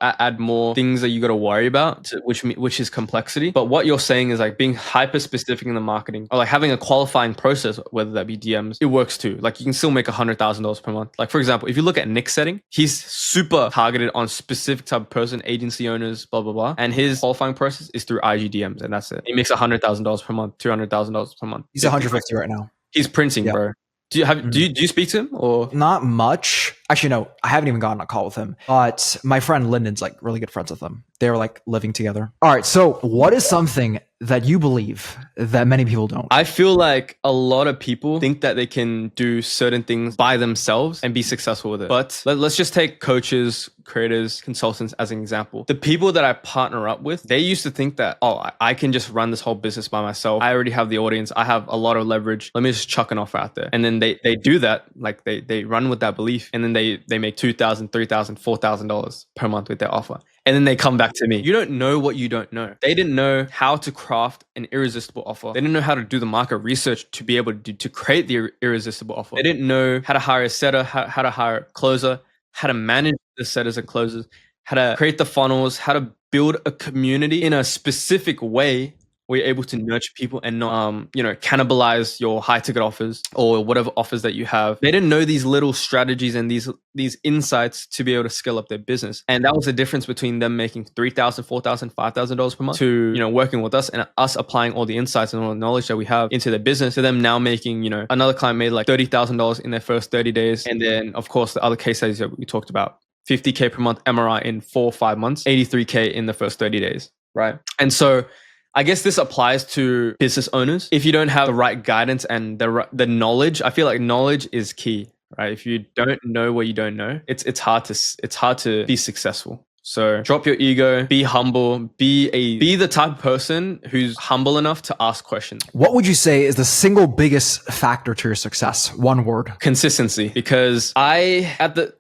add more things that you got to worry about, which is complexity. But what you're saying is like being hyper specific in the marketing or like having a qualifying process, whether that be DMs, it works too. Like you can still make $100,000 per month. Like for example, if you look at Nick's setting, he's super targeted on specific type of person, agency owners, blah, blah, blah. And his qualifying process is through IG DMs. And that's it. He makes $100,000 per month, $200,000 per month. He's 150 right now. He's printing, bro. Do you speak to him or? Not much. Actually, no, I haven't even gotten a call with him, but my friend Lyndon's like really good friends with him. They were like living together. All right. So what is something that you believe that many people don't? I feel like a lot of people think that they can do certain things by themselves and be successful with it. But let's just take coaches, creators, consultants as an example. The people that I partner up with, they used to think that, I can just run this whole business by myself. I already have the audience. I have a lot of leverage. Let me just chuck an offer out there. And then they do that. Like they run with that belief. And then they make $2,000, $3,000, $4,000 per month with their offer. And then they come back to me. You don't know what you don't know. They didn't know how to craft an irresistible offer. They didn't know how to do the market research to be able to create the irresistible offer. They didn't know how to hire a setter, how to hire a closer, how to manage the setters and closers, how to create the funnels, how to build a community in a specific way where you're able to nurture people and not, cannibalize your high ticket offers or whatever offers that you have. They didn't know these little strategies and these insights to be able to scale up their business. And that was the difference between them making $3,000, $4,000, $5,000 per month to, working with us and us applying all the insights and all the knowledge that we have into their business to them now making, another client made like $30,000 in their first 30 days. And then of course, the other case studies that we talked about, 50K per month MRI in 4 or 5 months, 83K in the first 30 days. Right. And so I guess this applies to business owners. If you don't have the right guidance and the knowledge, I feel like knowledge is key. right? If you don't know what you don't know, it's hard to be successful. So drop your ego, be humble, be the type of person who's humble enough to ask questions. What would you say is the single biggest factor to your success? One word. Consistency. Because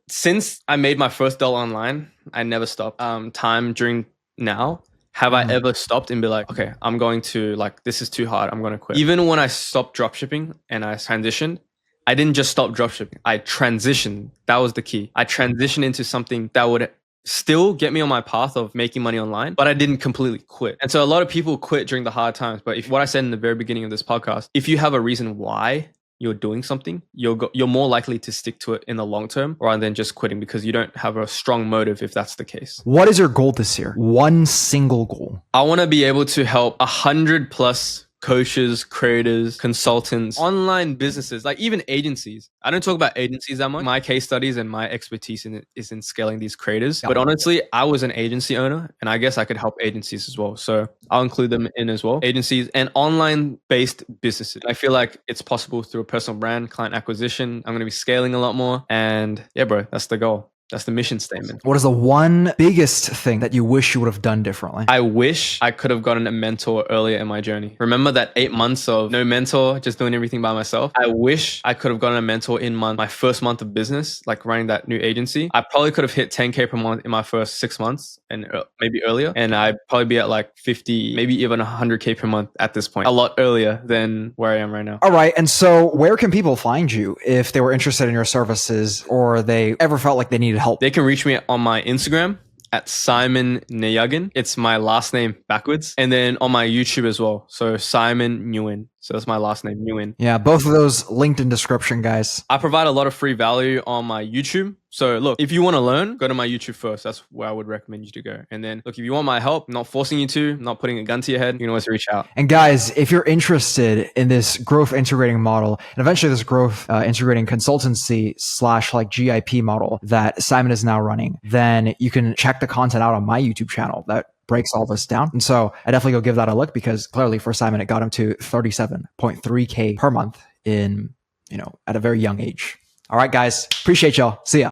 since I made my first dollar online, I never stopped. Time during now. Have I ever stopped and be like, okay, I'm going to this is too hard, I'm going to quit. Even when I stopped dropshipping and I transitioned, I didn't just stop dropshipping. I transitioned. That was the key. I transitioned into something that would still get me on my path of making money online, but I didn't completely quit. And so a lot of people quit during the hard times. But what I said in the very beginning of this podcast, if you have a reason why you're doing something, you're more likely to stick to it in the long term rather than just quitting because you don't have a strong motive if that's the case. What is your goal this year? One single goal. I want to be able to help 100+ coaches, creators, consultants, online businesses, even agencies. I don't talk about agencies that much. My case studies and my expertise is in scaling these creators. Yep. But honestly, I was an agency owner and I guess I could help agencies as well. So I'll include them in as well. Agencies and online based businesses. I feel like it's possible through a personal brand, client acquisition. I'm going to be scaling a lot more. And yeah, bro, that's the goal. That's the mission statement. What is the one biggest thing that you wish you would have done differently? I wish I could have gotten a mentor earlier in my journey. Remember that 8 months of no mentor, just doing everything by myself? I wish I could have gotten a mentor in my first month of business, running that new agency. I probably could have hit 10K per month in my first 6 months and maybe earlier. And I'd probably be at 50, maybe even 100K per month at this point. A lot earlier than where I am right now. All right. And so where can people find you if they were interested in your services or they ever felt like they needed help? They can reach me on my Instagram at Simon Nayagin. It's my last name backwards. And then on my YouTube as well. So Simon Yoon. So that's my last name, Yoon. Yeah, both of those linked in description, guys. I provide a lot of free value on my YouTube. So look, if you want to learn, go to my YouTube first. That's where I would recommend you to go. And then look, if you want my help, not forcing you to, not putting a gun to your head, you can always reach out. And guys, if you're interested in this growth integrating model and eventually this growth integrating consultancy / GIP model that Simon is now running, then you can check the content out on my YouTube channel that breaks all this down. And so I definitely go give that a look because clearly for Simon, it got him to 37.3K per month at a very young age. All right, guys, appreciate y'all. See ya.